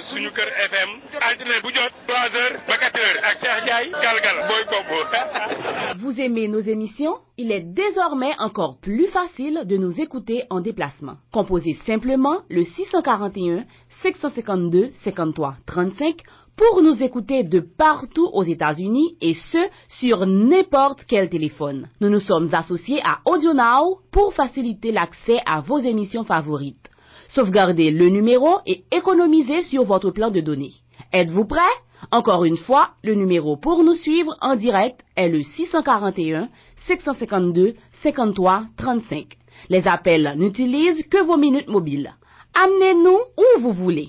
suñu kër FM altine bu jot 3h ba 4h ak Cheikh Ndiaye galgal boy bobo. Vous aimez nos émissions? Il est désormais encore plus facile de nous écouter en déplacement. Composez simplement le 641 552 53 35 pour nous écouter de partout aux États-Unis et ce, sur n'importe quel téléphone. Nous nous sommes associés à AudioNow pour faciliter l'accès à vos émissions favorites. Sauvegardez le numéro et économisez sur votre plan de données. Êtes-vous prêts? Encore une fois, le numéro pour nous suivre en direct est le 641 552 53 35. Les appels n'utilisent que vos minutes mobiles. Amenez-nous où vous voulez.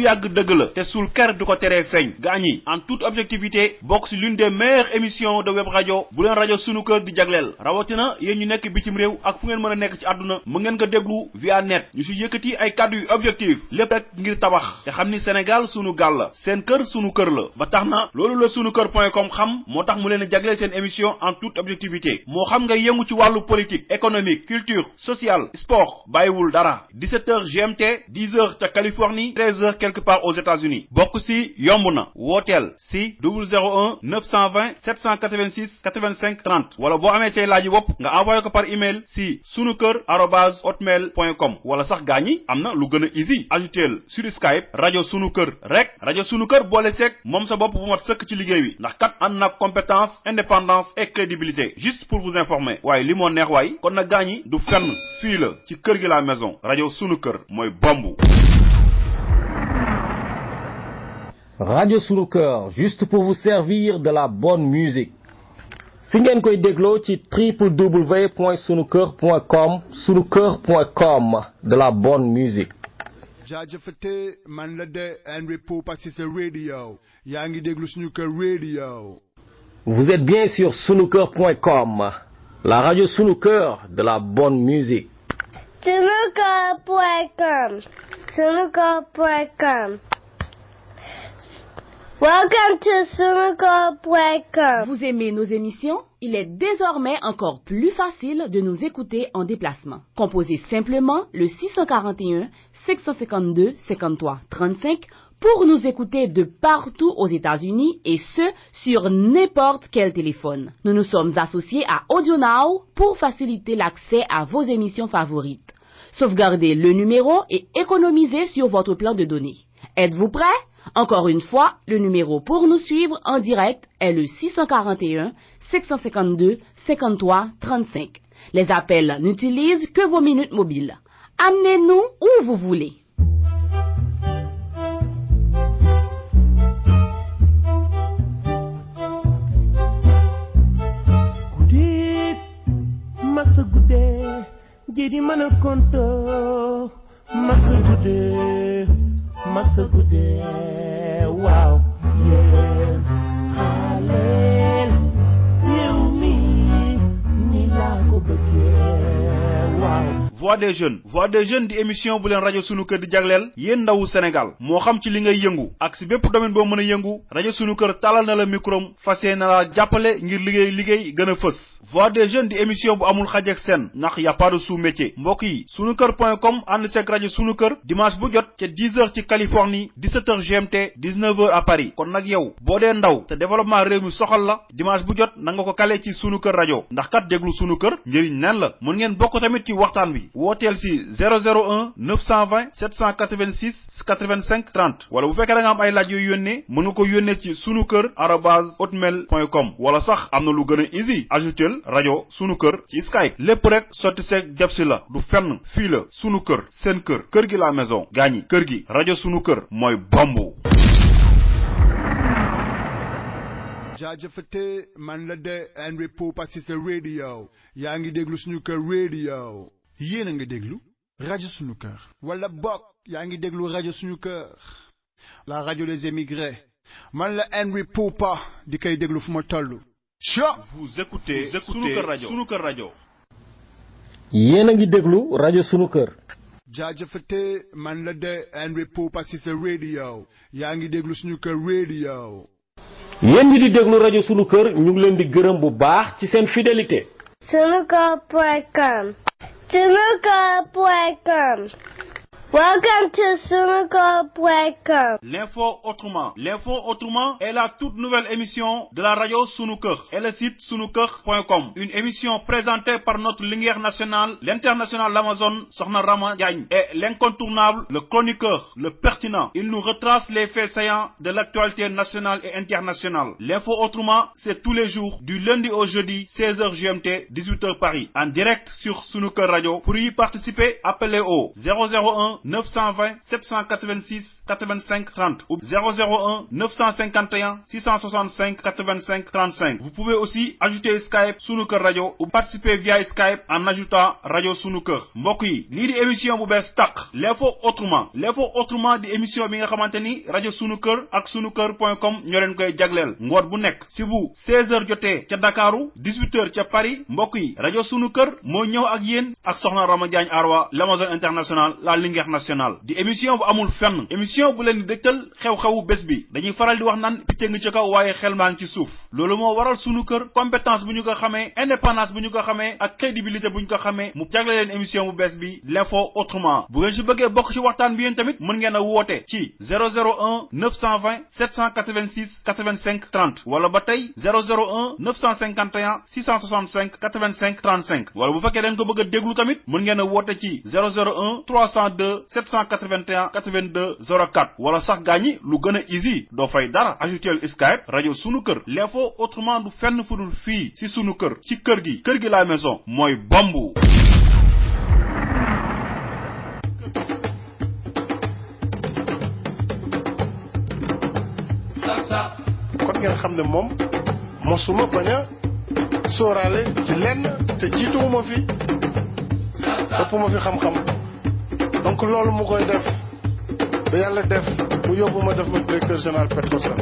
yàgg dëgg la te sul ker du ko teree feeñ gaañi en toute objectivité bokk ci l'une des meilleures émissions de web radio bu leen rajo sunu kër di jagleel rawatina yéen ñu nekk bitim réew ak fu ngeen mën a nekk ci àdduna mu ngeen ko déglu via net ñu ci yëkkati ay kàddu yu objectif lépp rek ngir tabax te xam ni Sénégal sunu gaal la seen kër sunu kër la ba tax na loolu la sunukër.com xam moo tax mu leen a jagleel seen émission en toute objectivité moo xam nga yëngu ci wàllu politique économique culture sociale sport bàyyiwul dara 17h GMT 10h ca Californie 13h quelque part aux États-Unis bokk si yomb na wooteel si 001 920 786 85 30 wala boo amee say laaji bopp nga envoyé ko par email si sunukër@hotmail.com wala sax gaañi am na lu gën a easy ajoutel sur Skype rajo sunu kër rek rajo sunu kër boole seeg moom sa bopp bu mat sëkk ci liggéey wi ndax kat ànd na compétence indépendance et crédibilité juste pour vous informer waaye li moo neex waay kon na gaañi du fenn fii la ci kër gi la maison rajo sunu kër mooy bombu. Radio Sunu Kër, juste pour vous servir de la bonne musique. Fi ngeen koy dégloo ci www.sunukër.com sunukër.com de la bonne musique. jaajëfate man la de Henry Poupa ci sa radio yaa ngi déglu Sunu Kër radio. Vous êtes bien sur sunukër.com, la radio Sunu Kër de la bonne musique. Sunukër.com sunukër.com. Welcome to sunukër.com. Vous aimez nos émissions? Il est désormais encore plus facile de nous écouter en déplacement. Composez simplement le 641 552 53 35 pour nous écouter de partout aux États-Unis et ce, sur n'importe quel téléphone. Nous nous sommes associés à AudioNow pour faciliter l'accès à vos émissions favorites. Sauvegardez le numéro et économisez sur votre plan de données. Êtes-vous prêts? Encore une fois, le numéro pour nous suivre en direct est le 641 552 53 35. Les appels n'utilisent que vos minutes mobiles. Amenez-nous où vous voulez. Gudit masa gude jadi mana konto masa gude wow yeah halel yumi ni la ko bëgge wow. Voix des jeunes di émission bu leen rajo sunu kër di jagleel yéen ndawu Sénégal moo xam ci li ngay yëngu ak si bépp domaine boo mën a yëngu rajo sunu kër talal na la micro fas yéene na la jàppale ngir liggéey gën a fës. Voix des jeunes di émission bu amul xaj ak seen ndax y a pas de sous-métier mbokk yi sunukër.com ànd seeg rajo sunu kër dimanche bu jot ca 10h ci Californie 17h GMT 19h à Paris kon nag yow boo dee ndaw te développement réew mi soxal la dimanche bu jot na nga ko kale ci sunu kër rajo ndax kat déglu sunu kër njëriñ nen la mën ngeen bokk tamit ci waxtaan wi wooteel si 001 920 786 85 30 wala bu fekkee da nga am ay laaj yooyu yónnee mën nga ko yónnee ci sunukër@hotmail.com wala sax am na lu gën a easy ajoutel rajo sunu kër ci Skype lépp rek sotti seeg def si la du fenn fii la sunu kër seen kër kër gi la maison gaañi kër gi rajo sunu kër mooy bombu. jaajëfate man la de Henry Poupa ci sa radio yaa ngi déglu Sunu Kër radio yéen a ngi déglu rajo Sunu Kër wala bokk yaa ngi déglu rajo Sunu Kër la radio des émigrés man la Henry Poupa di koy déglu fu ma toll. Vous écoutez sunu kër rajo. Yéen a ngi déglu rajo Sunu Kër. jaajëfate man la de Henry Poupa Cissé radio yaa ngi déglu suñu kër radio. yéen ñi di déglu rajo sunu kër ñu ngi leen di gërëm bu baax ci seen fidélité. Sunuker.com. Sunuker.com. Welcome to Sunuker.com. L'info autrement. L'info autrement est la toute nouvelle émission de la radio Sunuker et le site sunuker.com. Une émission présentée par notre lumière nationale, l'international Amazon, Sokhna Rama Diagne, et l'incontournable, le chroniqueur, le pertinent. Il nous retrace les faits saillants de l'actualité nationale et internationale. L'info autrement, c'est tous les jours, du lundi au jeudi, 16h GMT, 18h Paris, en direct sur Sunuker Radio. Pour y participer, appelez au 001 920 786 85 30 ou 001 951 665 85 35. Vous pouvez aussi ajouter Skype Sunuker Radio ou participer via Skype en ajoutant Radio Sunuker. Mbokk yi lii di émission bu bees tàq l'info autrement di émission bi nga xamanteni Radio Sunuker ak sunuker.com ñoo leen koy jagleel ngoor bu nekk si bu 16h jotee ca Dakaru 18h ca Paris. Mbokk yi Radio Sunuker moo ñëw ak yéen ak Sokhna Rama Diagne Arwa l'Amazon international la Linguère nationale di émission bu amul fenn émission bu leen di dëgtal xew-xewu bés bi dañuy faral di wax naan picc nga ci kaw waaye xel maa ngi ci suuf loolu moo waral Sunuker compétence bu ñu ko xamee indépendance bu ñu ko xamee ak crédibilité bu ñu ko xamee mu jagle leen émission bu bees bi l'info autrement. Bu ngeen si bëggee bokk ci waxtaan bi yéen tamit mën ngeen a woote ci 001 920 786 85 30 wala ba tey 001 951 665 85 35 wala bu fekkee dañ ko bëgg a déglu tamit mën ngeen a woote ci 001 302 781 82 04 wala sax gaañi lu gën a easy doo fay dara ajoutel Skype Radio Sunuker. L'info autrement du fenn fudul fii ci Sunuker ci kër gi la maison mooy bombu. kon ngeen xam ne moom mosuma bañ a sóoraale ci lenn te jiituwuma fi ëpp ma fi xam-xam donc loolu mu koy def ba yàlla def mu yóbbu ma def ma directeur général Petrosen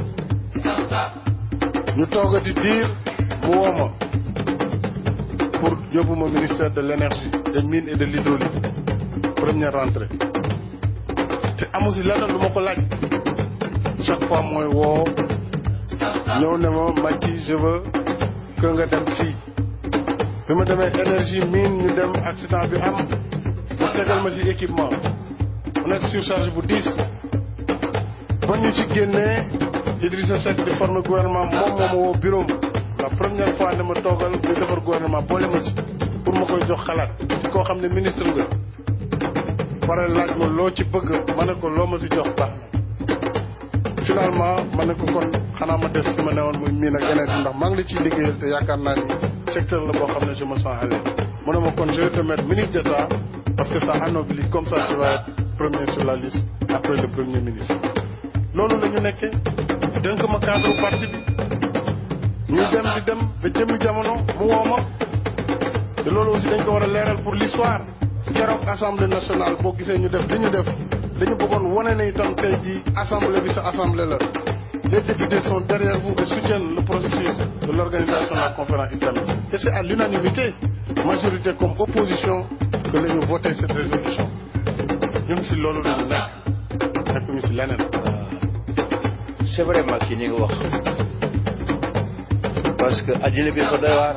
ñu toogati diir mu woo ma pour yóbbu ma ministère de l'énergie des mines et de l'hydraulique première rentrée te amu si lenn lu ma ko laaj chaque fois mooy woo ñëw ne ma Macky je veux que nga dem fii bi ma demee énergie mine ñu dem accident bi am mu tegal ma si équipement mu nekk surcharge bu 10 ba ñu ci génnee Idrissa Seck di former gouvernement moom moo ma woo bureau la première fois ne ma toogal ñu defar gouvernement boole ma ci pour ma koy jox xalaat ci koo xam ne ministre nga pare laaj ma loo ci bëgg ma ne ko loo ma si jox baax na finalement ma ne ko kon xanaa ma des fi ma newoon muy miin ak yeneen ndax maa ngi la ciy liggéeyal te yaakaar naa ni secteur la boo xam ne je me sens à l'aise mu ne ma kon je vais te mettre ministre d'État parce que ça anoblit comme ça tu vas être premier sur la liste après le premier ministre. loolu la ñu nekkee dénk ma cadre parti bi ñuy dem di dem ba jëmmi jamono mu woo ma te loolu aussi dañ ko war a leeral pour l'histoire keroog assemblée nationale boo gisee ñu def li ñu def dañu bëggoon wane ne itam tey jii assemblée bi sa assemblée la. Les députés sont derrière vous et soutiennent le processus de l'organisation de la conférence islamique. Et c'est à l'unanimité, majorité comme opposition, que les gens votent cette résolution. Nous sommes lolo de nous c'est vraiment qui n'est pas. Parce que Adjile bi ko doy waar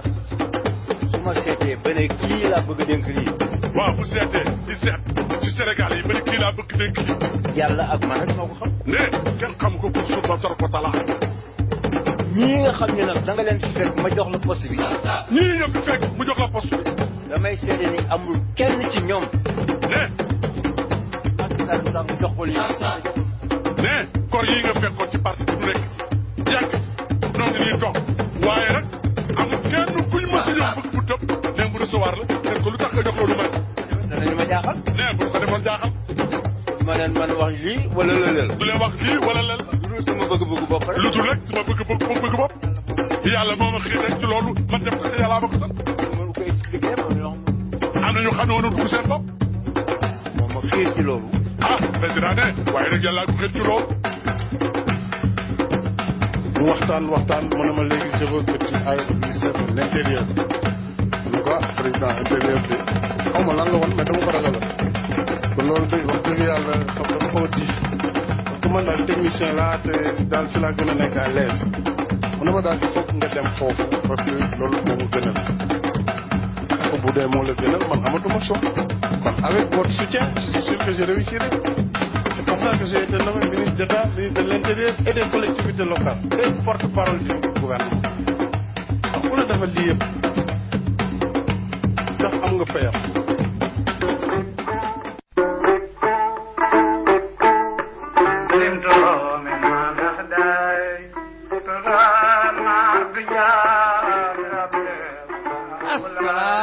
su ma seetee ba ne kii laa bëgg dénk lii. waaw bu seetee di seet ci Sénégal yi ba ne kii laa bëgg dénk lii. yàlla ak man rek moo ko xam. ne kenn xam ko pour suuf ba tor ko talaa. ñii nga xam ne nag da nga leen fi fekk ma jox la poste bi. ñii ñoo fi fekk mu jox la poste bi. damay seede ni amul kenn ci ñoom. ne. ak daal mu jox ko lii. ne kor yi nga fekkoon ci parti bi mu nekk yàgg noonu ñuy toog waaye nag amul kenn kuñ mën si jox bëgg bu tëb ne mu recevoir la kenn ko lu tax nga jox loolu may. danañu ma jaaxal. ne bu ko defoon jaaxal. ma leen man wax lii wala lëleel. du leen wax lii wala lël. lu dul sama bëgg-bëgg bopp rek. lu dul rek sama bëgg bopp. yàlla moo ma xiir rek ci loolu man def ko yàlla ma ko sax. mënu ko expliquer am na ñu xam ne woon dugg seen bopp. moom ma xiir ci loolu. ah président ne waaye nag yàlla ko xiir ci loolu. mu waxtaan mu ne ma léegi je veux que tu ailles au ministère de l'intérieur. mu ne ko président intérieur bi xaw ma lan la woon mais dama ko ragal loolu day wax dëgg yàlla xam dafa xaw a diis parce que man daal technicien laa te daal si laa gën a nekk à l'aise mu ne ma daal il faut nga dem foofu parce que loolu moo ma gënal ko bu dee moo la gënal man amatuma choix kon avec votre soutien je suis sûr que je réussirai. C'est pour ça que j'ai été nommé ministre d'État, ministre de l'Intérieur et des collectivités locales et porte-parole du gouvernement. Donc ku la defal lii yëpp ndax am nga payam.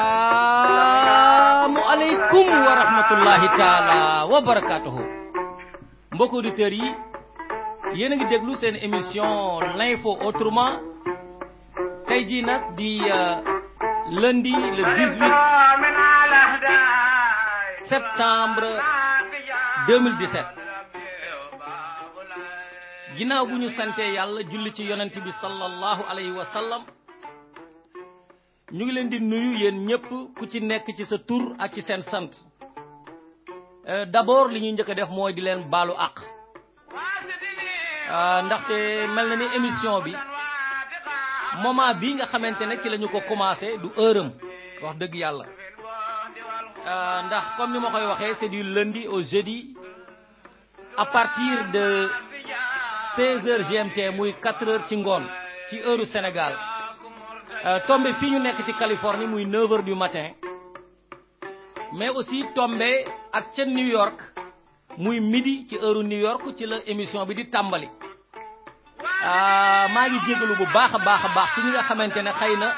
Assalamu alaikum wa rahmatullahi taala wa barakatuhu. Mbokk auditeurs yi yéen a ngi déglu seen émission l'info autrement tey jii nag di lundi le 18 septembre 2017 ginnaaw bu ñu sante yàlla julli ci yonent bi sallallahu alayhi wa sallam ñu ngi leen di nuyu yéen ñëpp ku ci nekk ci sa tur ak ci seen sant. D'abord li ñuy njëkk a def mooy di leen baalu àq ndaxte mel na ni émission bi moment bi nga xamante ne ci la ñu ko commencé du heureum wax dëgg yàlla ndax comme ni ma koy waxee c'est du lundi au jeudi à partir de 16h GMT muy 4h ci ngoon ci heure Sénégal tombé fii ñu nekk ci Californie muy 9h du matin mais aussi tombé ak ca New York muy midi ci heure New York ci la émission bi di tàmbali maa ngi jégalu bu baax a baax ci ñi nga xamante ne xëy na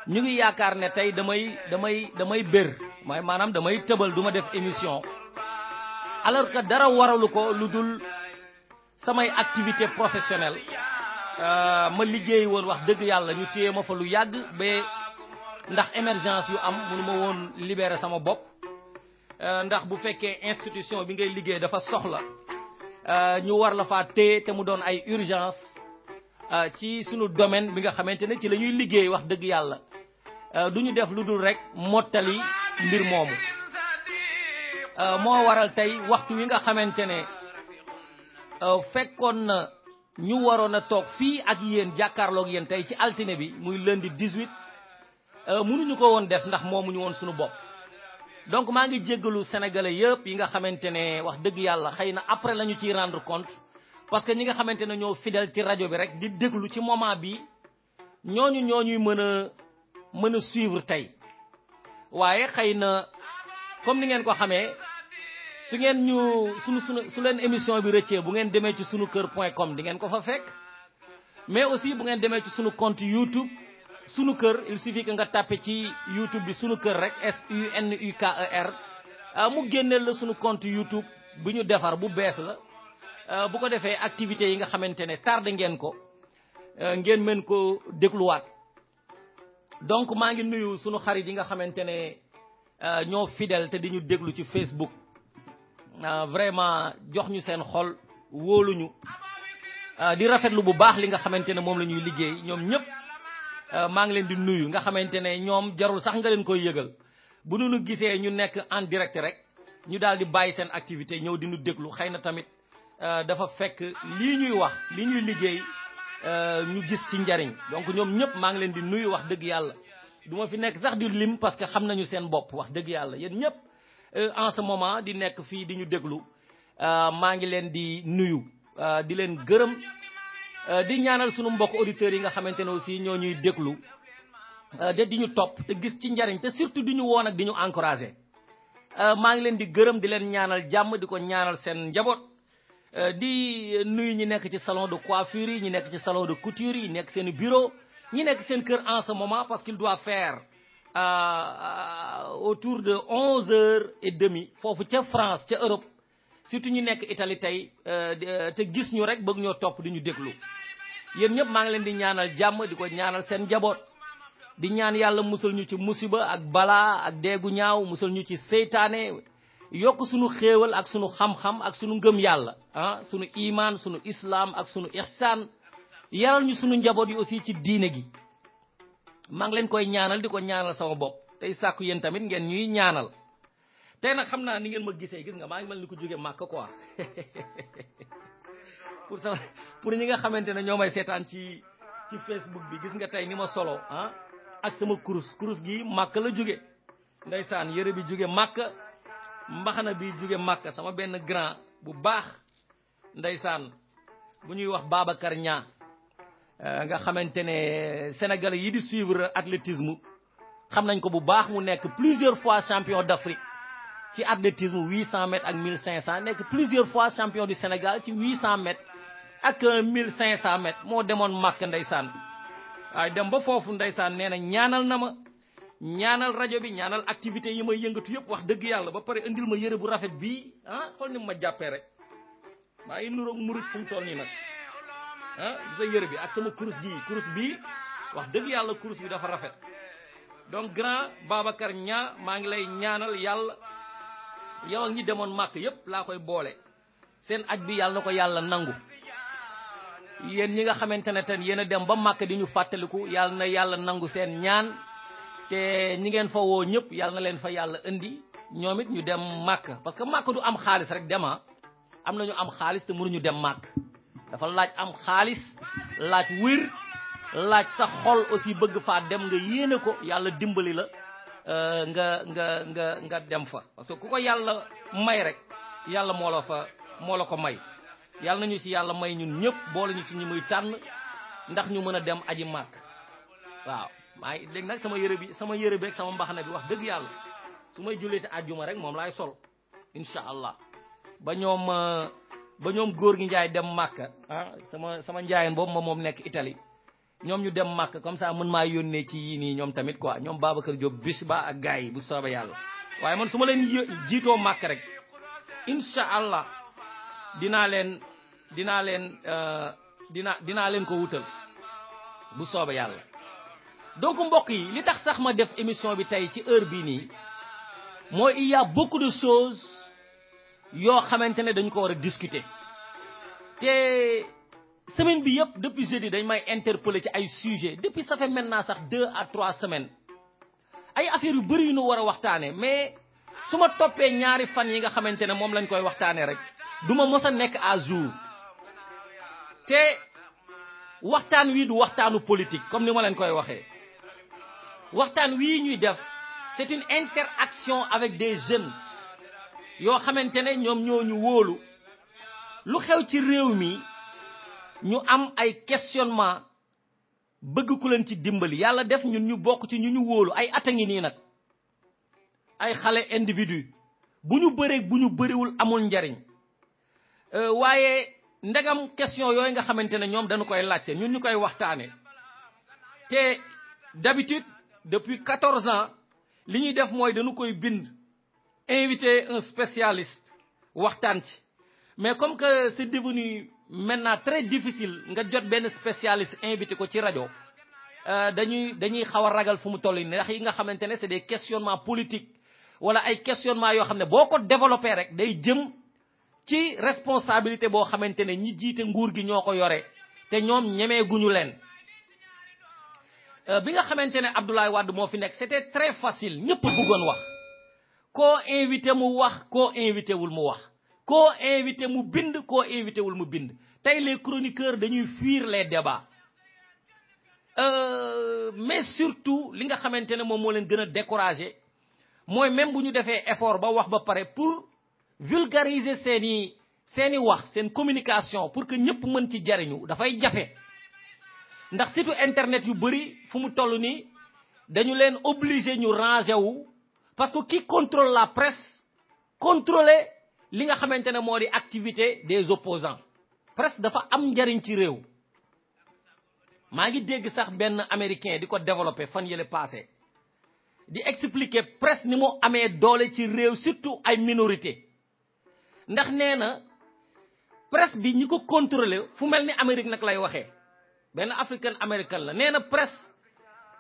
ñu ngi yaakaar ne tey damay bér mooy maanaam damay tëbal du ma def émission alors que dara waralu ko lu dul samay activité professionnelle ma liggéey woon wax dëgg yàlla ñu téye ma fa lu yàgg ba ndax émergence yu am mënu ma woon libérer sama bopp ndax bu fekkee institution bi ngay liggéey dafa soxla ñu war la faa téye te mu doon ay urgence ci sunu domaine bi nga xamante ne ci la ñuy liggéey wax dëgg yàlla du ñu def lu dul rek mottali mbir moomu moo waral tey waxtu wi nga xamante ne fekkoon na ñu waroon a toog fii ak yéen jàkkaarloog yéen tey ci altine bi muy lundi 18 mënuñu ko woon def ndax moomuñu woon sunu bopp donc maa ngi jéggalu sénégalais yëpp yi nga xamante ne wax dëgg yàlla xëy na après la ñu ciy rendre compte parce que ñi nga xamante ne ñoo fidèle ci rajo bi rek di déglu ci moment bi ñooñuy mën a suivre tey waaye xëy na comme ni ngeen ko xamee su ngeen ñu su leen émission bi rëccee bu ngeen demee ci sunukër.com di ngeen ko fa fekk mais aussi bu ngeen demee ci sunu compte YouTube sunu kër il suffit que nga tapé ci YouTube bi sunu kër rek SUNUKER mu génneel la sunu compte YouTube bu ñu defar bu bees la bu ko defee activités yi nga xamante ne tardé ngeen ko ngeen mën ko dégluwaat donc maa ngi nuyu sunu xarit yi nga xamante ne ñoo fidèle te di ñu déglu ci Facebook vraiment jox ñu seen xol wóoluñu di rafetlu bu baax li nga xamante ne moom la ñuy liggéey ñoom ñëpp maa ngi leen di nuyu nga xamante ne ñoom jarul sax nga leen koy yëgal bu nu gisee ñu nekk en direct rek ñu daal di bàyyi seen activité ñëw di ñu déglu xëy na tamit dafa fekk lii ñuy wax li ñuy liggéey ñu gis ci njariñ donc ñoom ñëpp maa ngi leen di nuyu wax dëgg yàlla du ma fi nekk sax di lim parce que xam nañu seen bopp wax dëgg yàlla yéen ñëpp en ce moment di nekk fii di ñu déglu maa ngi leen di nuyu di leen gërëm di ñaanal sunu mbokk auditeurs yi nga xamante ne aussi ñoo ñuy déglu de di ñu topp te gis ci njariñ te surtout di ñu woon ak di ñu encourager maa ngi leen di gërëm di leen ñaanal jàmm di ko ñaanal seen njaboot di nuyu ñi nekk ci salon de coiffure yi ñi nekk ci salon de couture yi nekk seen bureau ñi nekk seen kër en ce moment parce qu'il doit faire autour de 11h30 foofu ca France ca Europe surtout ñu nekk Italie tey te gis ñu rek bëgg ñoo topp di ñu déglu yéen ñëpp maa ngi leen di ñaanal jàmm di ko ñaanal seen njaboot di ñaan yàlla musal ñu ci musiba ak balaa ak deegu ñaaw musal ñu ci seytaane yokk sunu xéewal ak sunu xam-xam ak sunu ngëm yàlla sunu iman sunu islam ak sunu ihsan yaral ñu sunu njaboot yi aussi ci diine gi maa ngi leen koy ñaanal di ko ñaanal sama bopp tey sàkku yéen tamit ngeen ñuy ñaanal tey nag xam naa ni ngeen ma gisee gis nga maa ngi mel ni ko jóge màkk quoi pour ñi nga xamante ne ñoo may seetaan ci Facebook bi gis nga tey ni ma solo ah ak sama kurus gi màkk la jóge ndeysaan yëre bi jóge màkk mbaxana bi jóge màkk sama benn grand bu baax ndeysaan bu ñuy wax Babacar Niang nga xamante ne sénégalais yi di suivre athlétisme xam nañ ko bu baax mu nekk plusieurs fois champion d'Afrique ci athlétisme 800 mètres ak 1500 nekk plusieurs fois champion du Sénégal ci 800 mètres ak 1500 mètres moo demoon màkk ndeysaan waaye dem ba foofu ndeysaan nee na ñaanal na ma ñaanal rajo bi ñaanal activité yi may yëngatu yëpp wax dëgg yàlla ba pare indil ma yëre bu rafet bii ah xool ni ma jàppee rek maa ngi nuroog murit fu mu toll nii nag ah sa yëre bi ak sama kurus bii wax dëgg yàlla kurus bi dafa rafet donc grand Babacar Niang maa ngi lay ñaanal yàlla yow ak ñi demoon màkk yëpp laa koy boole seen aj bi yàlla na ko yàlla nangu yéen ñi nga xamante ne ten yéen a dem ba màkk di ñu fàttaliku yàlla na yàlla nangu seen ñaan te ñi ngeen fa woo ñëpp yàlla na leen fa yàlla indi ñoom it ñu dem màkk parce que màkk du am xaalis rek dema am nañu am xaalis te mënuñu dem màkk dafa laaj am xaalis laaj wér laaj sa xol aussi bëgg faa dem nga yéene ko yàlla dimbali la nga dem fa parce que ku ko yàlla may rek yàlla moo la ko may yàlla nañu ci yàlla may ñun ñëpp boole ñu ci ñi muy tànn ndax ñu mën a dem aji màkk waaw maa ngi léegi nag sama yëre bi ak sama mbaxana bi wax dëgg yàlla su may julleete àjjuma rek moom laay sol incha allah ba ñoom góor gi njaay dem màkk ah sama njaayeen boobu moom nekk Italie ñoom ñu dem màkk comme ça mën maa yónnee ci yii nii ñoom tamit quoi ñoom Babacar Diop bis ba ak gars yi bu soobee yàlla waaye man su ma leen jiitoo màkk rek incha allah dinaa leen ko wutal bu soobee yàlla. donc mbokk yi li tax sax ma def émission bi tey ci heure bii nii mooy il y a beaucoup de choses yoo xamante ne dañu ko war a discuter te semaine bi yëpp depuis jeudi dañ may interpeller ci ay sujets depuis ça fait maintenant sax 2 à 3 semaines ay affaires yu bëri yu ñu war a waxtaanee mais su ma toppee ñaari fan yi nga xamante ne moom lañ koy waxtaanee rek du ma mos a nekk à jour te waxtaan wi du waxtaanu politique comme ni ma leen koy waxee waxtaan wii ñuy def c'est une interaction avec des jeunes yoo xamante ne ñoom ñoo ñu wóolu lu xew ci réew mi ñu am ay questionnement bëgg ku leen ci dimbali yàlla def ñun ñu bokk ci ñu wóolu ay at a ngi nii nag ay xale individu bu ñu bëree bu ñu bëriwul amul njariñ waaye ndegam question yooyu nga xamante ne ñoom dañu koy laajte ñun ñu koy waxtaane te d'habitude depuis 14 ans li ñuy def mooy dañu koy bind inviter un spécialiste waxtaan ci mais comme que c'est devenu maintenant très difficile nga jot benn spécialiste invité ko ci rajo dañuy xaw a ragal fu mu toll nii ndax yi nga xamante ne c'est des questionnements politiques wala ay questionnements yoo xam ne boo ko développé rek day jëm ci responsabilité boo xamante ne ñi jiite nguur gi ñoo ko yore te ñoom ñemee guñu leen bi nga xamante ne Abdoulaye Wade moo fi nekk c'était très facile ñëpp bëggoon wax koo invité mu wax koo invité wul mu wax koo invité mu bind koo invité wul mu bind tey les chroniqueurs dañuy fuir les débats mais surtout li nga xamante ne moom moo leen gën a décourager mooy même bu ñu defee effort ba wax ba pare pour vulgariser seeni wax seen communication pour que ñëpp mën ci jariñu dafay jafe ndax surtout internet yu bëri fu mu toll nii dañu leen obligé ñu ranger wu parce que qui contrôle la presse contrôler li nga xamante ne moo di activité des opposants presse dafa am njariñ ci réew maa ngi dégg sax benn américain di ko développer fan yële passé di expliquer presse ni mu amee doole ci réew surtout ay minorité ndax nee na presse bi ñi ko contrôler fu mel ni Amérique nag lay waxee benn africain américain la nee na presse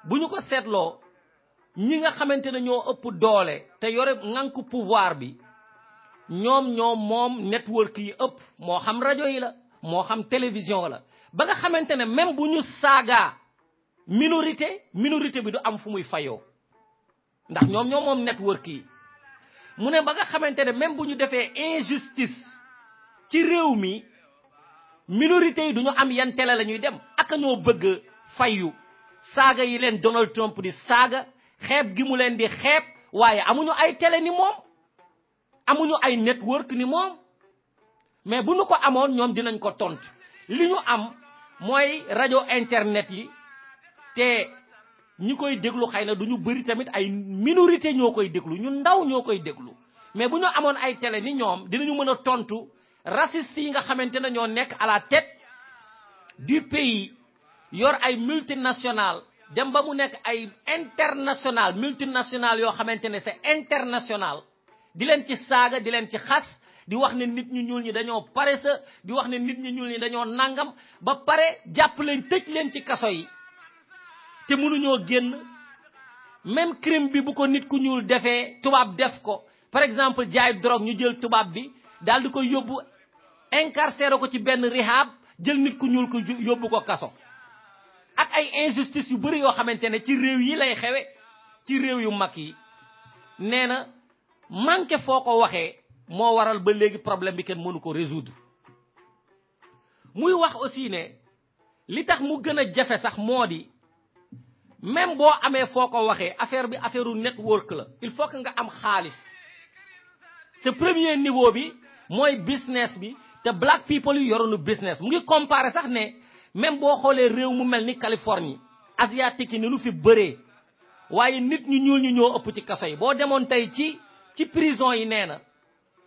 bu ñu ko seetloo ñi nga xamante ne ñoo ëpp doole te yore ŋànku pouvoir bi ñoom moom network yi ëpp moo xam rajo yi la moo xam télévision la ba nga xamante ne même bu ñu saagaa minorité bi du am fu muy fayoo ndax ñoom moom network yi mu ne ba nga xamante ne même bu ñu defee injustice ci réew mi minorité yi duñu am yan télé la ñuy dem ak ñoo bëgg fayu saaga yi leen Donald Trump di saaga xeeb gi mu leen di xeeb waaye amuñu ay télé ni moom amuñu ay network ni moom mais bu ñu ko amoon ñoom dinañ ko tontu li ñu am mooy rajo internet yi te ñi koy déglu xëy na duñu bëri tamit ay minorité ñoo koy déglu ñu ndaw ñoo koy déglu mais bu ñu amoon ay télé ni ñoom dinañu mën a tontu raciste yi nga xamante ne ñoo nekk à la tête du pays yor ay multinational dem ba mu nekk ay international multinational yoo xamante ne c'est international di leen ci saaga di leen ci xas di wax ne nit ñu ñuul ñi dañoo paresseux di wax ne nit ñu ñuul ñi dañoo nangam ba pare jàpp leen tëj leen ci kaso yi te mënuñoo génn même crime bi bu ko nit ku ñuul defee tubaab def ko par exemple jaay drogue ñu jël tubaab bi daal di ko yóbbu incarcéré ko ci benn rehab jël nit ku ñuul ko yóbbu ko kaso ak ay injustice yu bëri yoo xamante ne ci réew yi lay xewe ci réew yu mag yi nee na manqué foo ko waxee moo waral ba léegi problème bi kenn mënu ko résoudre muy wax aussi ne li tax mu gën a jafe sax moo di même boo amee foo ko waxee affaire bi affaire u network la il faut que nga am xaalis te premier niveau bi mooy business bi te black people yi yoronu business mu ngi comparer sax ne même boo xoolee réew mu mel ni Californie asiatique yi ni nu fi bëree waaye nit ñu ñuul ñu ñoo ëpp ci kaso yi boo demoon tey ci prison yi nee na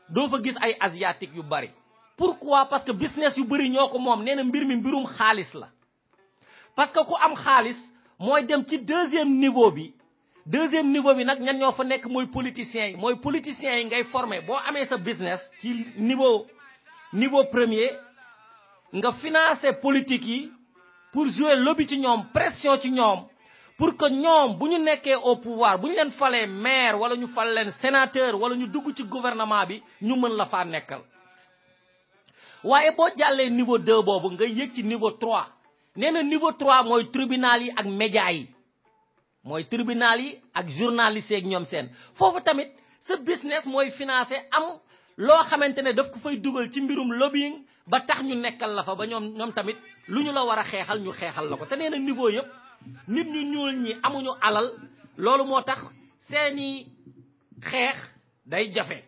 doo fa gis ay asiatique yu bari pourquoi parce que business yu bëri ñoo ko moom nee na mbir mi mbirum xaalis la parce que ku am xaalis mooy dem ci deuxième niveau bi nag ñan ñoo fa nekk mooy politiciens yi ngay former boo amee sa business ci niveau premier nga financer politique yi pour jouer lobby ci ñoom pression ci ñoom pour que ñoom bu ñu nekkee au pouvoir bu ñu leen falee maire wala ñu fal leen sénateur wala ñu dugg ci gouvernement bi ñu mën la faa nekkal waaye boo jàllee niveau 2 boobu nga yëg ci niveau 3 nee na niveau 3 mooy tribunal yi ak média yi mooy tribunal yi ak journaliste yeeg ñoom seen foofu tamit sa business mooy financer am loo xamante ne daf ko fay dugal ci mbirum lobbying ba tax ñu nekkal la fa ba ñoom tamit lu ñu la war a xeexal ñu xeexal la ko te nee na niveau yëpp nit ñu ñuul ñi amuñu alal loolu moo tax seeni xeex day jafe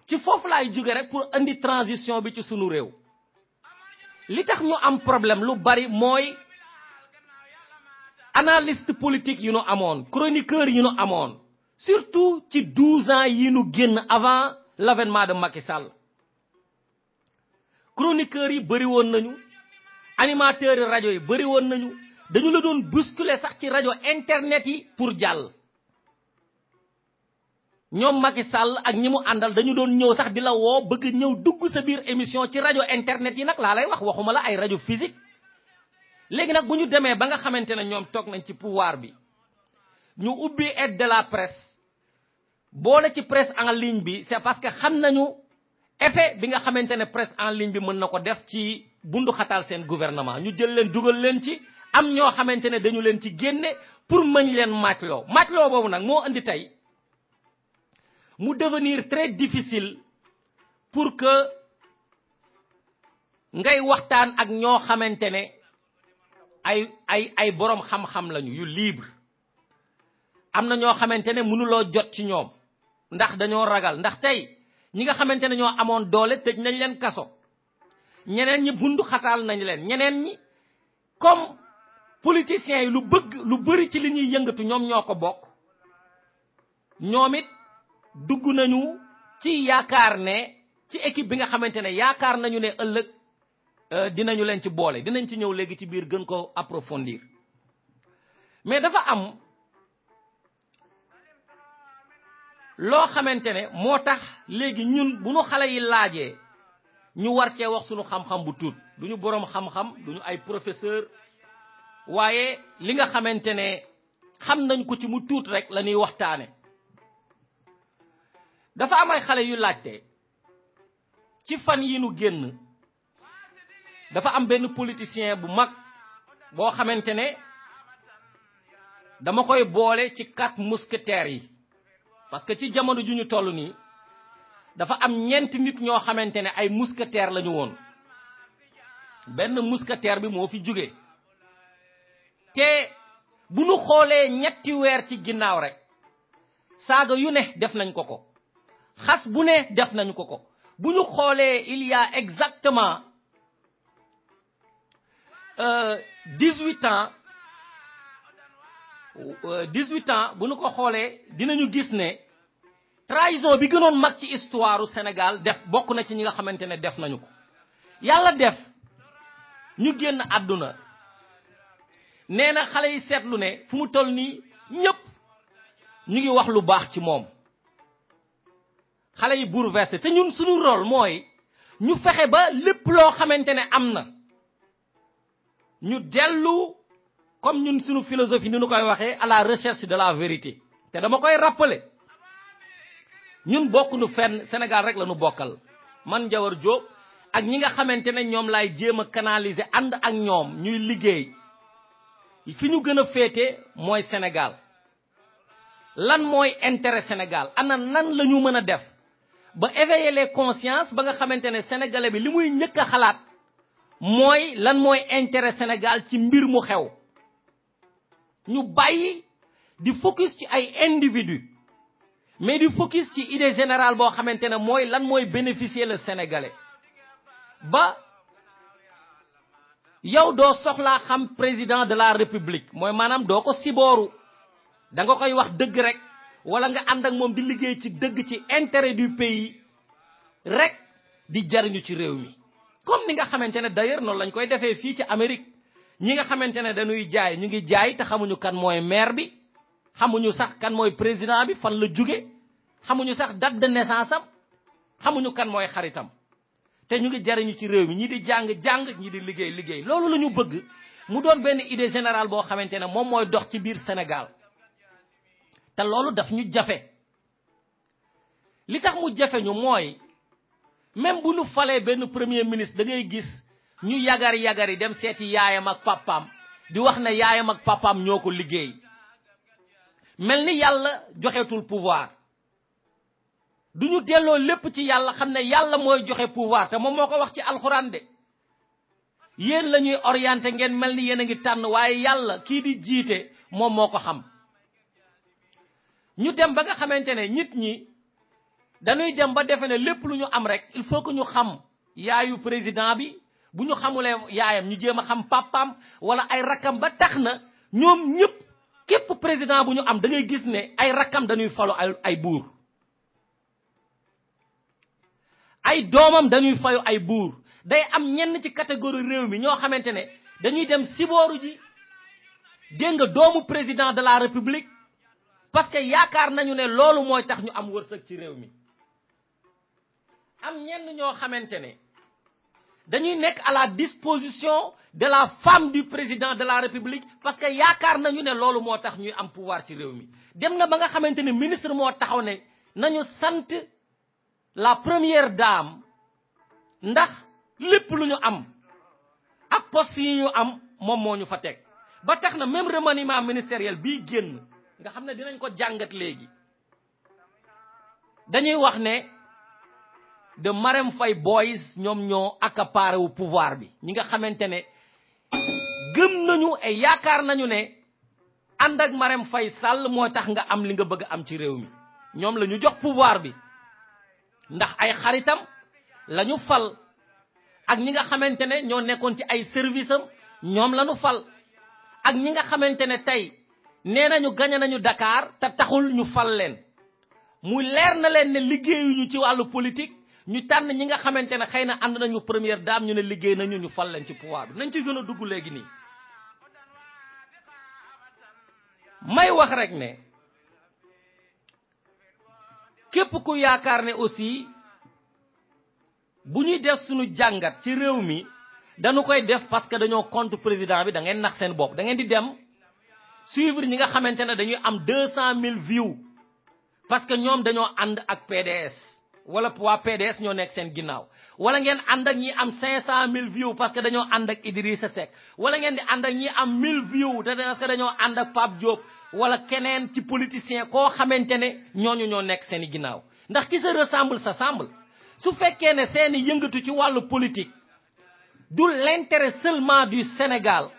ci foofu laay jóge rek pour indi transition bi ci sunu réew li tax ñu am problème lu bari mooy analyste politique yu nu amoon chroniqueur yu nu amoon surtout ci 12 ans yi nu génn avant l'avènement de Macky Sall chroniqueurs yi bëri woon nañu animateurs yi rajo yi bëri woon nañu dañu la doon bousculer sax ci rajo internet yi pour jàll ñoom Macky Sall ak ñi mu àndal dañu doon ñëw sax di la woo bëgg ñëw dugg sa biir émission ci rajo internet yi nag laa lay wax waxuma la ay rajo physique léegi nag bu ñu demee ba nga xamante ne ñoom toog nañ ci pouvoir bi ñu ubbi aide de la presse boole ci presse en ligne bi c'est parce que xam nañu effet bi nga xamante ne presse en ligne bi mën na ko def ci bundu xatal seen gouvernement ñu jël leen dugal leen ci am ñoo xamante ne dañu leen ci génne pour mañ leen màcloo boobu nag moo indi tey mu devenir très difficile pour que ngay waxtaan ak ñoo xamante ne ay borom xam-xam lañu yu libre am na ñoo xamante ne mënuloo jot ci ñoom ndax dañoo ragal ndax tey ñi nga xamante ne ñoo amoon doole tëj nañ leen kaso ñeneen ñi bundu xataal nañ leen ñeneen ñi comme politiciens yi lu bëri ci li ñuy yëngatu ñoom ñoo ko bokk ñoom it dugg nañu ci yaakaar ne ci équipe bi nga xamante ne yaakaar nañu ne ëllëg dinañu leen ci boole dinañ ci ñëw léegi ci biir gën ko approfondir mais dafa am loo xamante ne moo tax léegi ñun bu ñu xale yi laajee ñu war cee wax sunu xam-xam bu tuut duñu boroom xam-xam duñu ay professeur waaye li nga xamante ne xam nañ ko ci mu tuut rek la ñuy waxtaane dafa am ay xale yu laajte ci fan yi nu génn dafa am benn politicien bu mag boo xamante ne dama koy boole ci 4 mousquetaires yi parce que ci jamono ju ñu toll nii dafa am ñeenti nit ñoo xamante ne ay mousquetaires lañu woon benn mousquetaire bi moo fi jóge te bu ñu xoolee ñetti weer ci ginnaaw rek saaga yu ne def nañ ko ko xas bu ne def nañ ko ko bu ñu xoolee il y a exactement 18 ans bu ñu ko xoolee dinañu gis ne trahison bi gënoon mag ci histoire u Sénégal def bokk na ci ñi nga xamante ne def nañu ko yàlla def ñu génn àdduna nee na xale yi seetlu ne fu mu toll nii ñëpp ñu ngi wax lu baax ci moom xale yi bouleversé te ñun suñu rôle mooy ñu fexe ba lépp loo xamante ne am na ñu dellu comme ñun suñu philosophie ni ñu koy waxee à la recherche de la vérité te dama koy rappeler ñun bokkuñu fenn Sénégal rek la ñu bokkal man Ndiawar Diop ak ñi nga xamante ne ñoom laay jéem a canaliser ànd ak ñoom ñuy liggéey fi ñu gën a féete mooy Sénégal lan mooy intérêt Sénégal ana nan la ñu mën a def ba éveiller les consciences ba nga xamante ne sénégalais bi li muy njëkk a xalaat mooy lan mooy intérêt Sénégal ci mbir mu xew ñu bàyyi di focus ci ay individu mais di focus ci idée générale boo xamante ne mooy lan mooy bénéficier le sénégalais ba yow doo soxlaa xam président de la république mooy maanaam doo ko sibooru da nga koy wax dëgg rek wala nga ànd ak moom di liggéey ci dëgg ci intérêt du pays rek di jariñu ci réew mi comme ni nga xamante ne d'ailleurs noonu lañ koy defee fii ci Amérique ñi nga xamante ne dañuy jaay ñu ngi jaay te xamuñu kan mooy maire bi xamuñu sax kan mooy président bi fan la jóge xamuñu sax date de naissance am xamuñu kan mooy xaritam te ñu ngi jariñu ci réew mi ñi di jàng ñi di liggéey loolu la ñu bëgg mu doon benn idée générale boo xamante ne moom mooy dox ci biir Sénégal te loolu daf ñu jafe li tax mu jafe ñu mooy même bu ñu falee benn premier ministre da ngay gis ñu yagari dem seeti yaayam ak papaam di wax ne yaayam ak papaam ñoo ko liggéey mel ni yàlla joxetul pouvoir du ñu delloo lépp ci yàlla xam ne yàlla mooy joxe pouvoir te moom moo ko wax ci alxuraan de yéen la ñuy orienté ngeen mel ni yéen a ngi tànn waaye yàlla kii di jiite moom moo ko xam ñu dem ba nga xamante ne nit ñi dañuy dem ba defe ne lépp lu ñu am rek il faut que ñu xam yaayu président bi bu ñu xamulee yaayam ñu jéem a xam papaam wala ay rakkam ba tax na ñoom ñëpp képp président bu ñu am da ngay gis ne ay rakkam dañuy falu ay buur ay doomam dañuy fayu ay buur day am ñenn ci catégorie réew mi ñoo xamante ne dañuy dem sibooru ji dégg nga doomu président de la république parce que yaakaar nañu ne loolu mooy tax ñu am wërsëg ci réew mi am ñenn ñoo xamante ne dañuy nekk à la disposition de la femme du président de la république parce que yaakaar nañu ne loolu moo tax ñuy am pouvoir ci réew mi dem na ba nga xamante ne ministre moo taxaw ne nañu sant la première dame ndax lépp lu ñu am ak poste yi ñu am moom moo ñu fa teg ba tax na même remaniement ministériel bii génn nga xam ne dinañ ko jàngat léegi dañuy wax ne de Marème Faye Boys ñoom ñoo accaparé wu pouvoir bi ñi nga xamante ne gëm nañu et yaakaar nañu ne ànd ak Marème Faye Sall moo tax nga am li nga bëgg am ci réew mi ñoom la ñu jox pouvoir bi ndax ay xaritam la ñu fal ak ñi nga xamante ne ñoo nekkoon ci ay service am ñoom la ñu fal ak ñi nga xamante ne tey nee nañu gañe nañu Dakar te taxul ñu fal leen mu leer na leen ne liggéeyuñu ci wàllu politique ñu tànn ñi nga xamante ne xëy na ànd nañu première dame ñu ne liggéey nañu ñu fal leen ci pouvoir bi nañ ci gën a dugg léegi nii may wax rek ne képp ku yaakaar ne aussi bu ñuy def suñu jàngat ci réew mi dañu koy def parce que dañoo contre président bi da ngeen nax seen bopp da ngeen di dem suivre ñi nga xamante ne dañuy am 200 000 views parce que ñoom dañoo ànd ak PDS wala waa PDS ñoo nekk seen ginnaaw wala ngeen ànd ak ñi am 500 000 views parce que dañoo ànd ak Idrissa Seck wala ngeen di ànd ak ñi am 1000 views parce que dañoo ànd ak Pape Diop wala keneen ci politicien koo xamante ne ñooñu ñoo nekk seen i ginnaaw ndax qui se ressemble s'assemble su fekkee ne seen i yëngatu ci wàllu politique du l'intérêt seulement du Sénégal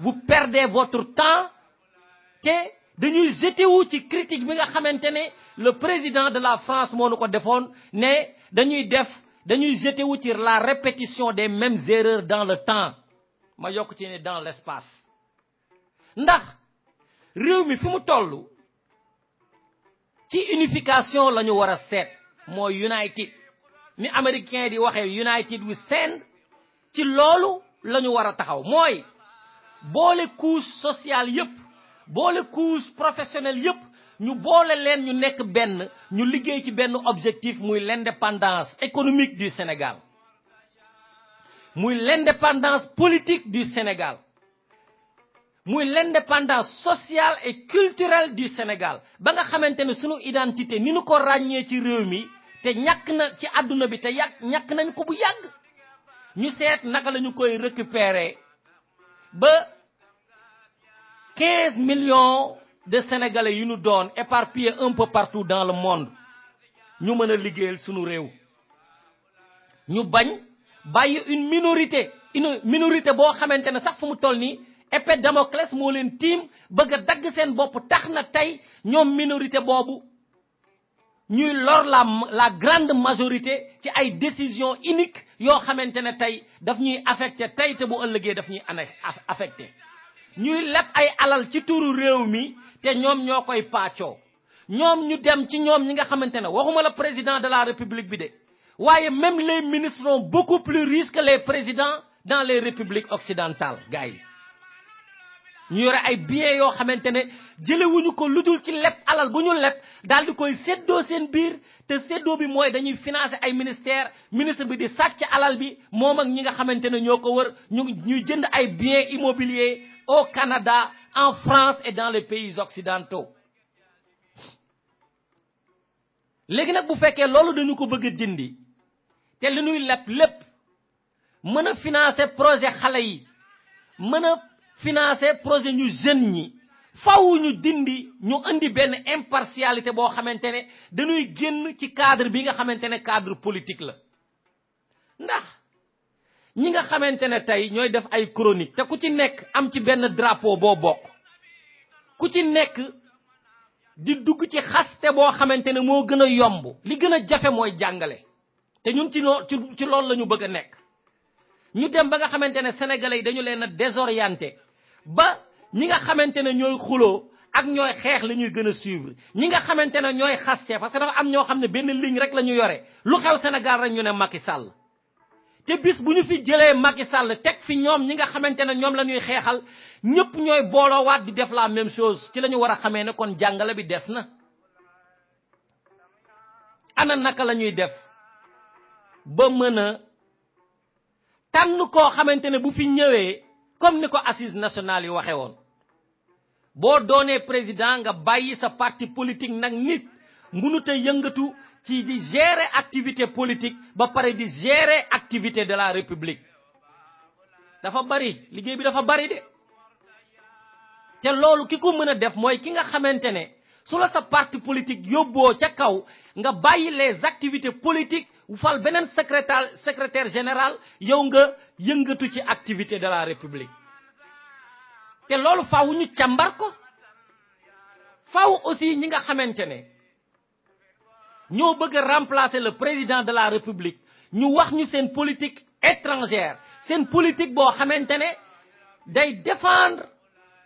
vous perdez votre temps te dañuy jeté wu ci critique bi nga xamante ne le président de la France moo nu ko defoon ne dañuy jeté wu ci la répétition des mêmes erreurs dans le temps ma yokk ci ne dans l'espace ndax réew mi fi mu toll ci unification la ñu war a seet mooy united ni américain di waxee united we stand ci loolu la ñu war a taxaw mooy boole couche sociale yépp boole couche professionnelle yépp ñu boole leen ñu nekk benn ñu liggéey ci benn objectif muy l'indépendance économique du Sénégal muy l'indépendance politique du Sénégal muy l'indépendance sociale et culturelle du Sénégal ba nga xamante ne sunu identité ni ñu ko ràññee ci réew mi te ñàkk na ci àdduna bi te ñàkk nañ ko bu yàgg ñu seet naka la ñu koy récupérer ba 15 millions de Sénégalais yu ñu doon éparpillés un peu partout dans le monde ñu mën a liggéeyal sunu réew ñu bañ bàyyi une minorité boo xamante ne sax fu mu toll nii épée Damoclès moo leen tiim bëgg a dagg seen bopp tax na tey ñoom minorité boobu ñuy lor la grande majorité ci ay décisions uniques yoo xamante ne tey daf ñuy affecté tey te bu ëllëgee daf ñuy affecté ñuy leb ay alal ci turu réew mi te ñoom ñoo koy paccoo ñoom ñu dem ci ñoom ñi nga xamante ne waxuma la président de la république bi de waaye même les ministres sont beaucoup plus riches que les présidents dans les républiques occidentales gars yi ñu yore ay biens yoo xamante ne jëlewuñu ko lu dul ci leb alal bu ñu leb daal di koy séddoo seen biir te séddoo bi mooy dañuy financer ay ministre bi di sàcc alal bi moom ak ñi nga xamante ne ñoo ko wër ñuy jënd ay biens immobiliers au Canada en France et dans les pays occidentaux léegi nag bu fekkee loolu dañu ko bëgg a dindi te li ñuy leb lépp mën a financer projet xale yi mën a financer projet ñu jeunes ñi faw ñu dindi ñu indi benn impartialité boo xamante ne dañuy génn ci cadre bi nga xamante ne cadre politique la ndax ñi nga xamante ne tey ñooy def ay chronique te ku ci nekk am ci benn drapeau boo bokk ku ci nekk di dugg ci xaste boo xamante ne moo gën a yomb li gën a jafe mooy jàngale te ñun ci loolu la ñu bëgg a nekk ñu dem ba nga xamante ne sénégalais yi dañu leen a désorienté ba ñi nga xamante ne ñooy xuloo ak ñooy xeex la ñuy gën a suivre ñi nga xamante ne ñooy xaste parce que dafa am ñoo xam ne benn ligne rek la ñu yore lu xew Sénégal rek ñu ne Macky Sall te bis bu ñu fi jëlee Macky Sall teg fi ñoom ñi nga xamante ne ñoom la ñuy xeexal ñëpp ñooy booloowaat di def la même chose ci la ñu war a xamee ne kon jàngale bi des na ana naka la ñuy def ba mën a tànn koo xamante ne bu fi ñëwee comme ni ko assises nationales yi waxee woon boo doonee président nga bàyyi sa parti politique nag nit mënut a yëngatu ci di gérer activité politique ba pare di gérer activité de la république dafa bari liggéey bi dafa bari de te loolu ki ko mën a def mooy ki nga xamante ne su la sa parti politique yóbboo ca kaw nga bàyyi les activités politiques fal beneen secrétaire général yow nga yëngatu ci activité de la république te loolu faaw ñu càmbar ko faaw aussi ñi nga xamante ne ñoo bëgg a remplacer le président de la république ñu wax ñu seen politique étrangère seen politique boo xamante ne day défendre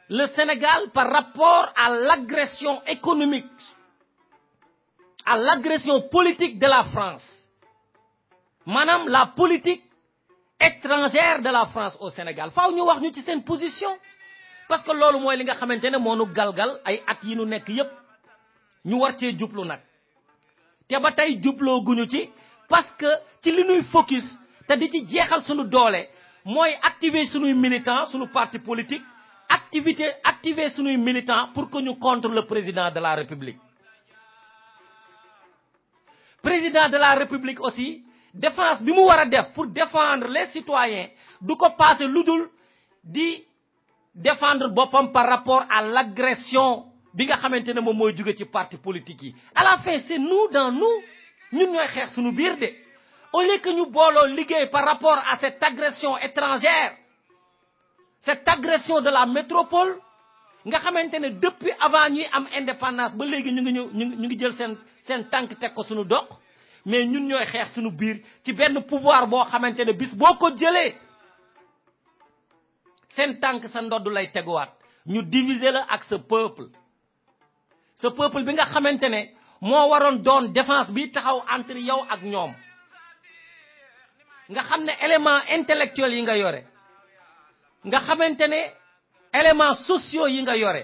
le Sénégal par rapport à l'agression économique à l'agression politique de la France maanaam la politique étrangère de la France au Sénégal faaw ñu wax ñu ci seen position parce que loolu mooy li nga xamante ne moo nu galgal ay at yi nu nekk yépp ñu war cee jublu nag te ba tey jubloo guñu ci parce que ci li ñuy focus te di ci jeexal suñu doole mooy activer suñuy militants suñu parti politique activer suñuy militants pour que ñu contre le président de la République président de la république aussi défense bi mu war a def pour défendre les citoyens du ko passer lu dul di défendre boppam par rapport à l'agression bi nga xamante ne moom mooy jóge ci parti politique yi. à la fin c'est nous dans nous ñun ñooy xeex suñu biir de au lieu que ñu booloo liggéey par rapport à cette agression étrangère cette agression de la métropole nga xamante ne depuis avant ñuy am indépendance ba léegi ñu ngi jël seen tànk teg ko suñu doq mais ñun ñooy xeex suñu biir ci benn pouvoir boo xamante ne bis boo ko jëlee seen tànk sa ndodd lay teguwaat ñu diviser la ak ce peuple bi nga xamante ne moo waroon doon défense bi taxaw entre yow ak ñoom nga xam ne élément intellectuel yi nga yore nga xamante ne éléments sociaux yi nga yore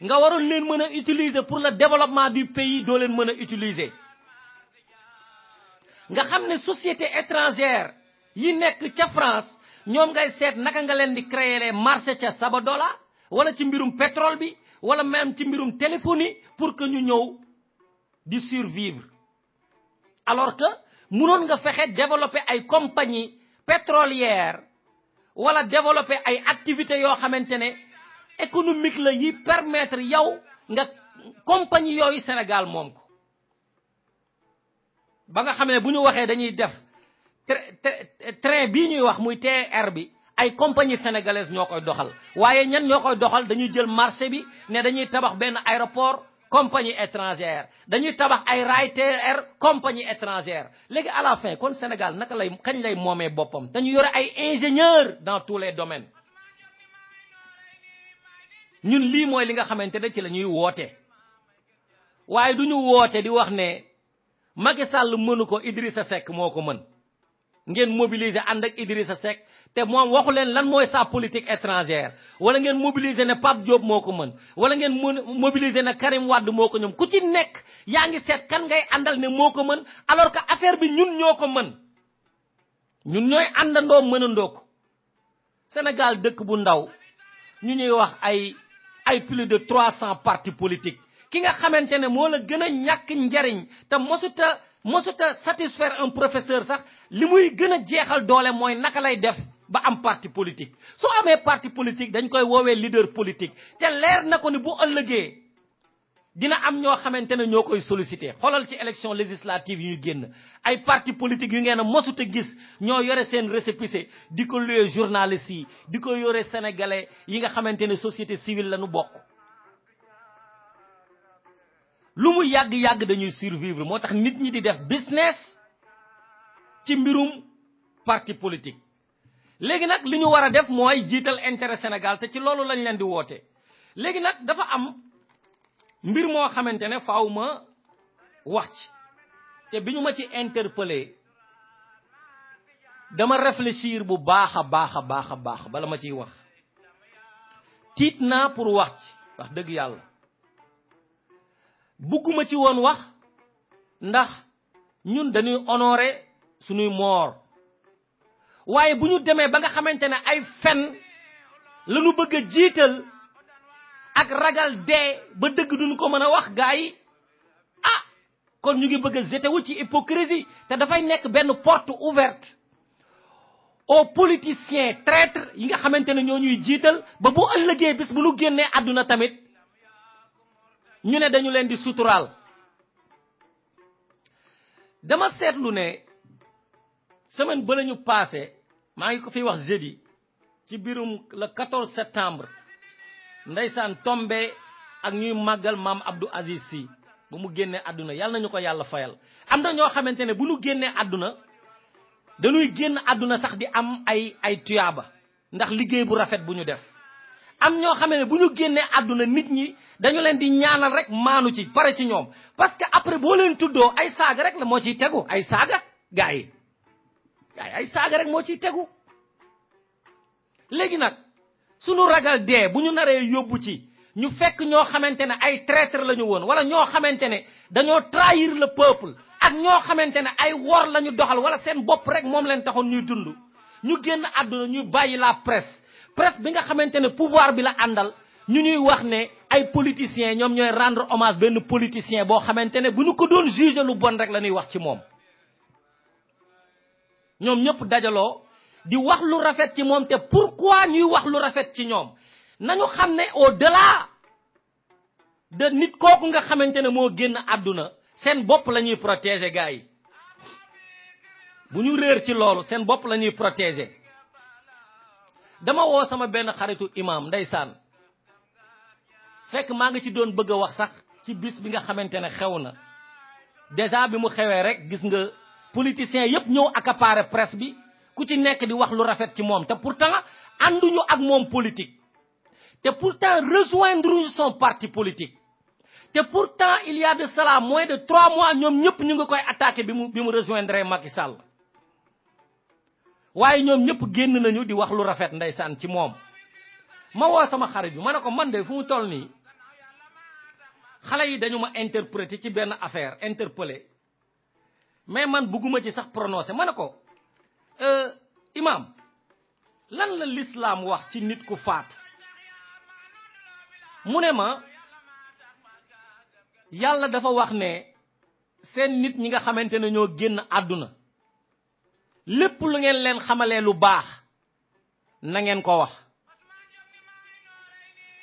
nga waroon leen mën a utiliser pour le développement du pays doo leen mën a utiliser nga xam ne société étrangère yi nekk ca France ñoom ngay seet naka nga leen di créer les marchés ca Sabadola wala ci mbirum pétrole bi wala même ci mbirum téléphonie pour que ñu ñëw di survivre alors que mënoon nga fexe développer ay compagnie pétrolière wala développer ay activités yoo xamante ne économique la yi permettre yow nga compagnie yooyu Sénégal moom ko ba nga xam ne bu ñu waxee dañuy def train bii ñuy wax muy TER bi ay compagnie sénégalaise ñoo koy doxal waaye ñan ñoo koy doxal dañuy jël marché bi ne dañuy tabax benn aéroport compagnie étrangère dañuy tabax ay rail TER compagnie étrangère léegi à la fin kon Sénégal naka lay kañ lay moomee boppam dañu yore ay ingénieurs dans tous les domaines ñun lii mooy li nga xamante ne ci la ñuy woote waaye du ñu woote di wax ne Macky Sall mënu ko Idrissa Seck moo ko mën ngeen mobiliser ànd ak Idrissa Seck te moom waxu leen lan mooy sa politique étrangère wala ngeen mobiliser ne Pape Diop moo ko mën wala ngeen mobiliser ne Karim Wade moo ko ñoom ku ci nekk yaa ngi seet kan ngay àndal ne moo ko mën alors que affaire bi ñun ñoo ko mën ñun ñooy àndandoo mënandoo ko Sénégal dëkk bu ndaw ñu ñuy wax ay plus de 300 partis politiques ki nga xamante ne moo la gën a ñàkk njariñ te mosuta satisfaire un professeur sax li muy gën a jeexal doole mooy naka lay def ba am parti politique soo amee parti politique dañ koy woowee leader politique te leer na ko ni bu ëllëgee dina am ñoo xamante ne ñoo koy solliciter xoolal ci élection législative yu ñu génn ay parti politique yu ngeen a mosuta gis ñoo yore seen récépissé di ko luye journalistes yi di ko yore sénégalais yi nga xamante ne société civile la ñu bokk lu mu yàgg-yàgg dañuy survivre moo tax nit ñi di def business ci mbirum parti politique léegi nag li ñu war a def mooy jiital intérêt Sénégal te ci loolu lañ leen di woote léegi nag dafa am mbir moo xamante ne faaw ma wax ci te bi ñu ma ci interpellé dama réfléchir bu baax a baax bala ma ciy wax tiit naa pour wax ci wax dëgg yàlla bugguma ci woon wax ndax ñun dañuy honorer suñuy moor waaye bu ñu demee ba nga xamante ne ay fen la ñu bëgg a jiital ak ragal dee ba dëgg duñu ko mën a wax gaa yi ah kon ñu ngi bëgg a jeté wu ci hypocrisie te dafay nekk benn porte ouverte aux politiciens traîtres yi nga xamante ne ñoo ñuy jiital ba bu ëllëgee bis bu ñu génnee àdduna tamit ñu ne dañu leen di suturaal dama seetlu ne semaine ba la ñu passé maa ngi ko fiy wax jeudi ci biirum le 14 septembre ndeysaan tombé ak ñuy màggal maam Abdou Aziz Sy ba mu génnee àdduna yàlla nañu ko yàlla fayal am na ñoo xamante ne bu ñu génnee àdduna dañuy génn àdduna sax di am ay tuyaaba ndax liggéey bu rafet bu ñu def am ñoo xam ne bu ñu génnee àdduna nit ñi dañu leen di ñaanal rek maanu ci pare ci ñoom parce que après boo leen tuddoo ay saaga rek la moo ciy tegu ay saaga gaa yi ay saaga rek moo ciy tegu léegi nag sunu ragal dee bu ñu naree yóbbu ci ñu fekk ñoo xamante ne ay traître la ñu woon wala ñoo xamante ne dañoo trahir le peuple ak ñoo xamante ne ay wor la ñu doxal wala seen bopp rek moom leen taxoon ñuy dund ñu génn àdduna ñuy bàyyi la presse bi nga xamante ne pouvoir bi la àndal ñu ñuy wax ne ay politiciens ñoom ñooy rendre hommage benn politicien boo xamante ne bu ñu ko doon juger lu bon rek la ñuy wax ci moom ñoom ñëpp dajaloo di wax lu rafet ci moom te pourquoi ñuy wax lu rafet ci ñoom nañu xam ne au delà de nit kooku nga xamante ne moo génn àdduna seen bopp la ñuy protéger gars yi bu ñu réer ci loolu seen bopp la ñuy protéger dama woo sama benn xaritu imam ndeysaan fekk maa ngi ci doon bëgg a wax sax ci bis bi nga xamante ne xew na déjà bi mu xewee rek gis nga politiciens yépp ñëw accaparer presse bi ku ci nekk di wax lu rafet ci moom te pourtant ànduñu ak moom politique te pourtant rejoindre son parti politique te pourtant il y a de cela moins de 3 mois ñoom ñëpp ñu ngi koy attaquer bi mu rejoindre Macky Sall waaye ñoom ñëpp génn nañu di wax lu rafet ndeysaan ci moom ma woo sama xarit bi ma ne ko man de fu mu toll nii xale yi dañu ma interpréter ci benn affaire interpellé mais man bugguma ci sax prononcer ma ne ko imam lan la l'islam wax ci nit ku faat mu ne ma yàlla dafa wax ne seen nit ñi nga xamante ne ñoo génn àdduna lépp lu ngeen leen xamalee lu baax na ngeen ko wax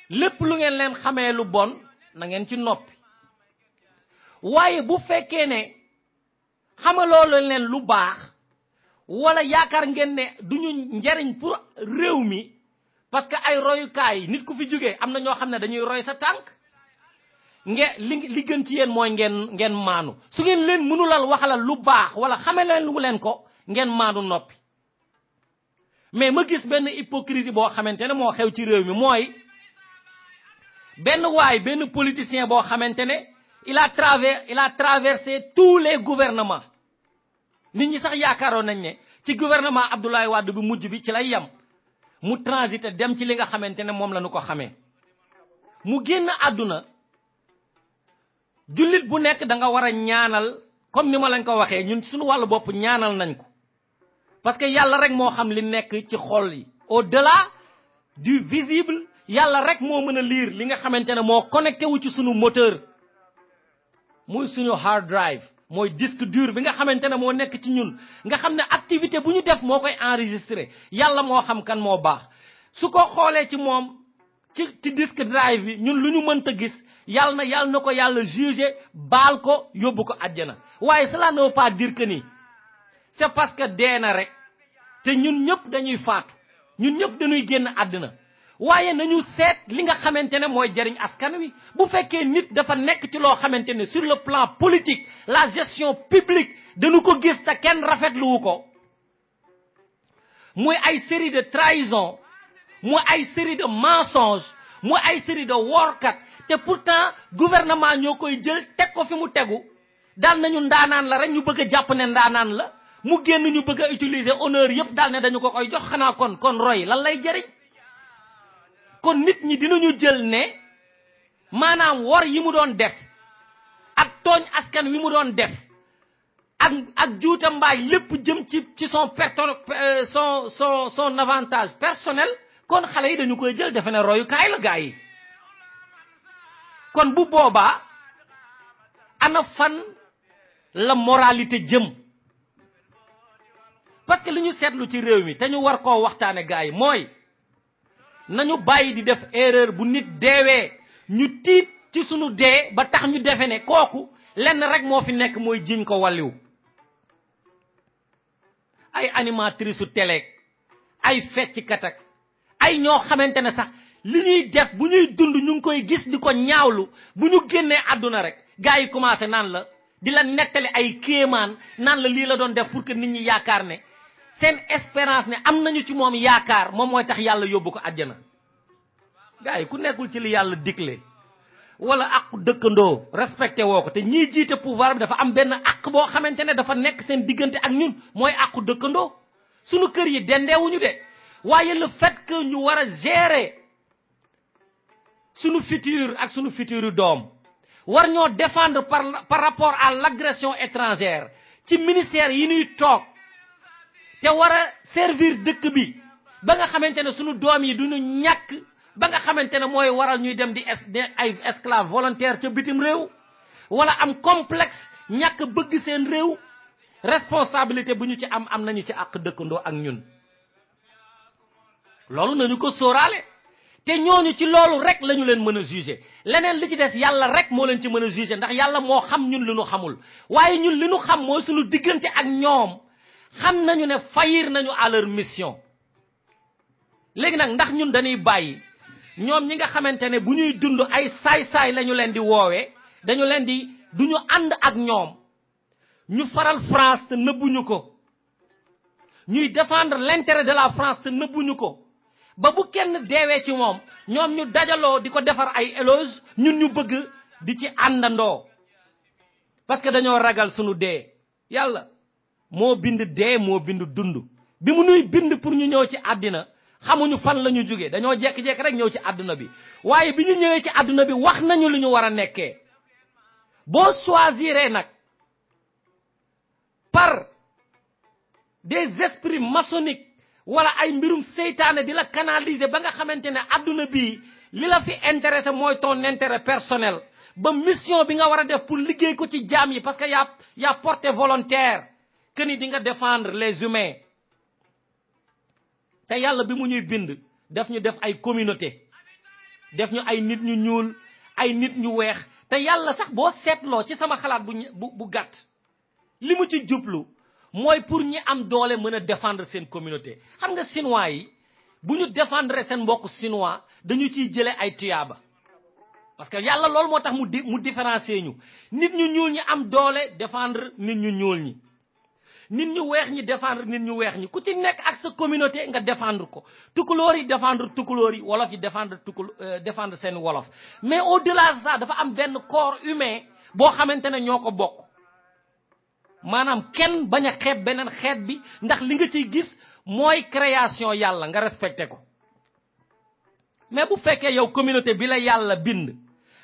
lépp lu ngeen leen xamee lu bon na ngeen ci noppi waaye bu fekkee ne xamaloo leen lu baax wala yaakaar ngeen ne duñu njariñ pour réew mi parce que ay royukaay nit ku fi jógee am na ñoo xam ne dañuy roy sa tànk li gën ci yéen mooy ngeen maanu su ngeen leen mënulal waxalal lu baax wala xame leen ko ngeen maanu noppi mais ma gis benn hypocrisie boo xamante ne moo xew ci réew mi mooy benn politicien boo xamante ne il a traversé tous les gouvernements nit ñi sax yaakaaroon nañ ne ci gouvernement Abdoulaye Wade bi mujj bi ci lay yem mu transité dem ci li nga xamante ne moom la ñu ko xamee mu génn àdduna jullit bu nekk da nga war a ñaanal comme ni ma lañ ko waxee ñun suñu wàllu bopp ñaanal nañ ko parce que yàlla rek moo xam li nekk ci xol yi au delà du visible yàlla rek moo mën a lire li nga xamante ne moo connecté wu ci suñu moteur muy suñu hard drive mooy disque dur bi nga xamante ne moo nekk ci ñun nga xam ne activité bu ñu def moo koy enregistré yàlla moo xam kan moo baax su ko xoolee ci moom ci disque drive bi ñun lu ñu mënta gis yàlla na ko yàlla jugé baal ko yóbbu ko àjjana waaye cela ne veut pas dire que ni c'est parce que dee na rek te ñun ñëpp dañuy faatu ñun ñëpp dañuy génn àddina waaye nañu seet li nga xamante ne mooy jariñ askan wi bu fekkee nit dafa nekk ci loo xamante ne sur le plan politique la gestion publique dañu ko gis te kenn rafetluwu ko muy ay série de trahison muy ay série de mensonges muy ay série de workat te pourtant gouvernement ñoo koy jël teg ko fi mu tegu daal nañu ndaanaan la rek ñu bëgg a jàpp ne ndaanaan la mu génn ñu bëgg a utiliser honneur yëpp daal ne dañu ko koy jox xanaa kon roy lan lay jëriñ kon nit ñi dinañu jël ne maanaam wor yi mu doon def ak tooñ askan wi mu doon def ak juuta mbaay lépp jëm ci son avantage personnel kon xale yi dañu koy jël defe ne royukaay la gaa yi kon bu boobaa ana fan la moralité jëm parce que li ñu seetlu ci réew mi te ñu war koo waxtaane gaa yi mooy nañu bàyyi di def erreur bu nit deewee ñu tiit ci sunu dee ba tax ñu defe ne kooku lenn rek moo fi nekk mooy jiñ ko wàlliw ay animatrice su télé ay fecckat ak ay ñoo xamante ne sax li ñuy def bu ñuy dund ñu ngi koy gis di ko ñaawlu bu ñu génnee àdduna rek gars yi commencé naan la di la nettali ay kéemaan naan la lii la doon def pour que nit ñi yaakaar ne seen espérance ne am nañu ci moom yaakaar moom mooy tax yàlla yóbbu ko àjjana gars yi ku nekkul ci li yàlla digle wala àqu dëkkandoo respecté woo ko te ñiy jiite pouvoir bi dafa am benn àq boo xamante ne dafa nekk seen diggante ak ñun mooy àqu dëkkandoo sunu kër yi dendeewuñu de waaye le fait que ñu war a gérer sunu futur ak sunu futur doom war ñoo défendre par rapport à l'agression étrangère ci ministère yi ñuy toog te war a servir dëkk bi ba nga xamante ne sunu doom yi duñu ñàkk ba nga xamantene moy waral ñuy dem di ay esclave volontaire ci bitim rew wala am complexe ñak bëgg seen rew responsabilité buñu ci am nañu ci ak dekkando ak ñun lolu nañu ko soralé té ñooñu ci lolu rek lañu leen mëna juger leneen li ci dess yalla rek mo leen ci mëna juger ndax yalla mo xam ñun li ñu xamul waye ñun li ñu xam moy suñu digënté ak ñoom xam nañu né faillir nañu à leur mission légui nak ndax ñun dañuy bayyi ñoom ñi nga xamantene bu ñuy dund ay say lañu leen di wowe dañu leen di duñu and ak ñoom ñu faral France te nëbbuñu ko ñuy défendre l'intérêt de la France te nëbbuñu ko ba bu kenn deewee ci moom ñoom ñu dajaloo di ko defar ay éloge ñun ñu bëgg di ci àndandoo parce que dañoo ragal sunu dee yàlla moo bind dee moo bind dund bi mu nuy bind pour ñu ñëw ci àddina xamuñu fan la ñu jógee dañoo jekki-jekki rek ñëw ci àdduna bi waaye bi ñu ñëwee ci àdduna bi wax nañu lu ñu war a nekkee boo choisiree nag par des esprits maçonniques wala ay mbirum seytaane di la canaliser ba nga xamantene aduna bi li la fi intéressé moy ton intérêt personnel ba mission bi nga wara def pour liggéey ko ci jaam yi parce que y a porté volontaire que ni di nga défendre les humains te yalla bi mu ñuy bind def ñu def ay communauté def ñu ay nit ñu ñuul ay nit ñu weex te yalla sax bo sétlo ci sama xalaat bu gatt limu ci jublu moy pour ñi am doole mëna défendre sen communauté xam nga chinois yi buñu défendre sen mbokk chinois dañu ci jëlé ay tiyaba parce que yalla lool motax mu différencier ñu nit ñu ñuul ñi am doole défendre nit ñu ñuul ñi nit ñu weex ñi défendre nit ñu weex ñi ku ci nekk ak sa communauté nga défendre ko tukulor yi défendre tukulor yi wolof yi défendre sen wolof mais au delà de ça dafa am ben corps humain bo xamantene ñoko bokk manam kenn baña xép benen xét bi ndax li nga ciy gis moy création yalla nga respecté ko mais bu féké yow communauté bi la yalla bind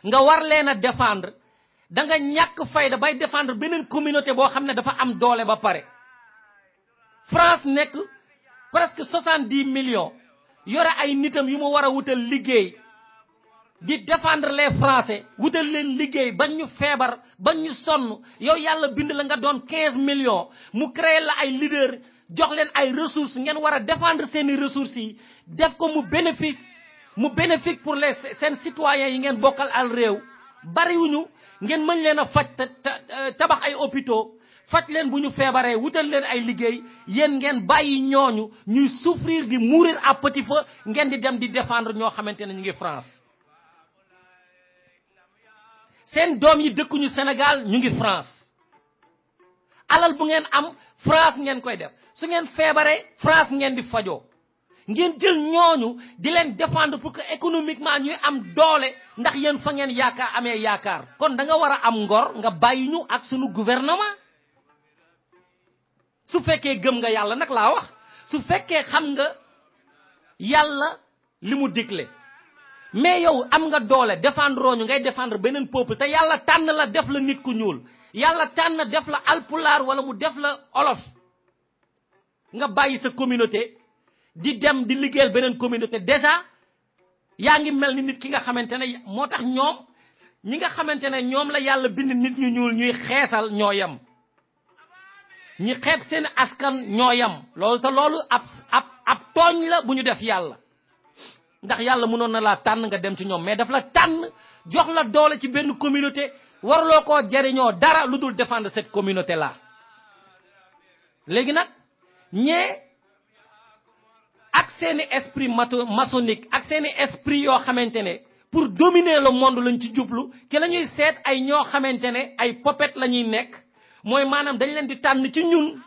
nga war leena défendre da nga ñak fayda bay défendre benen communauté bo xamné dafa am doolé ba paré France nek presque 70 millions yora ay nitam yu mu wara wutal liggéey di défendre les français wutal leen liggéey bañ ñu fébar bañ ñu sonn yow yalla bind la nga doon 15 millions mu créer la ay leader jox leen ay ressources ngeen wara défendre seeni ressources yi def ko mu bénéfique pour les sen citoyens yi ngeen bokal al réew bari wuñu ngeen mën leena fajj tabax ay hôpitaux fajj leen buñu fébaré wutal leen ay liggéey yeen ngeen bayyi ñooñu ñuy souffrir di mourir à petit feu ngeen di dem di défendre ño xamantene ñi ngi France sen doom yi dëkkuñu Sénégal ñu ngi France alal bu ngeen am France ngeen koy def su ngeen fébaré France ngeen di fajo ngeen jël ñooñu di leen défendre pour que économiquement ñuy am doole ndax yeen fa ngeen amé yaakar kon da nga wara am ngor nga bayyi ñu ak sunu gouvernement su fekkee gëm nga yalla nak la wax su fekkee xam nga yalla limu diglé mais yow am nga doole défendre ñu ngay défendre benen peuple te yalla tan la def la nit ku ñuul yalla tan def la alpular wala mu def la olof nga bayyi sa communauté di dem di liggéeyal benen communauté déjà yaangi melni nit ki nga xamantene motax ñom ñi nga xamantene ñom la yalla bind nit ñu ñuul ñuy xéssal ñoyam ñi xép seen askan ñoyam lolou ta lolou ab togn la buñu def yalla ndax yalla mënon na la tan nga dem ci ñom mais daf la tan jox la doole ci benn communauté warlo ko jariño dara ludul défendre cette communauté là légui nak ñé ak seeni esprit maçonnique ak seeni esprit yo xamantene pour dominer le monde lañ ci djublu ci lañuy sét ay ño xamantene ay popette lañuy nek moy manam dañ leen di tan ci ñun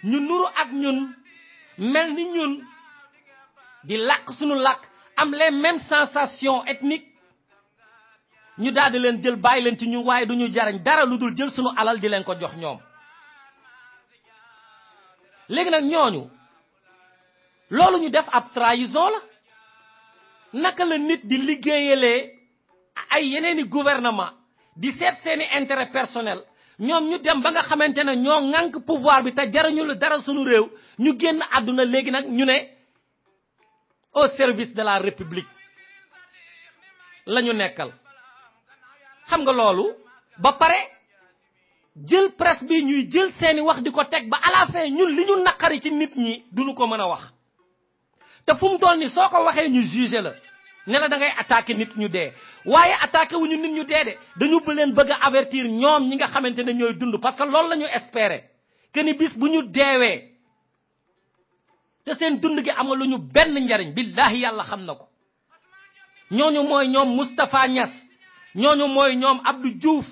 ñu nuru ak ñun melni ñun di lak suñu lak am les mêmes sensations ethniques ñu daal di leen jël bay leen ci ñu waye duñu jarañ dara ludul jël suñu alal di leen ko jox ñom légui nak ñooñu lolu ñu def ab trahison la naka la nit di liggéeyelé ay yeneeni gouvernement di sét seeni intérêt personnel ñom ñu dem ba nga xamantene ñoo ngank pouvoir bi ta jarañu lu dara suñu réew ñu génn aduna légui nak ñu né au service de la république lañu nekkal xam nga loolu ba pare jël presse bi ñuy jël seeni wax di ko teg ba à la fin ñun li ñu naqari ci nit ñi duñu ko mën a wax te fu mu toll ni soo ko waxee ñu jugé la ne la da ngay attaqué nit ñu dee waaye attaqué wuñu nit ñu dee de dañu leen bëgg a avertir ñoom ñi nga xamante ne ñooy dund parce que loolu la ñu espérer que ni bis bu ñu deewee te seen dund gi amaluñu benn njariñ billahi yàlla xam na ko ñooñu mooy ñoom Moustapha Niass ñooñu mooy ñoom Abdou Diouf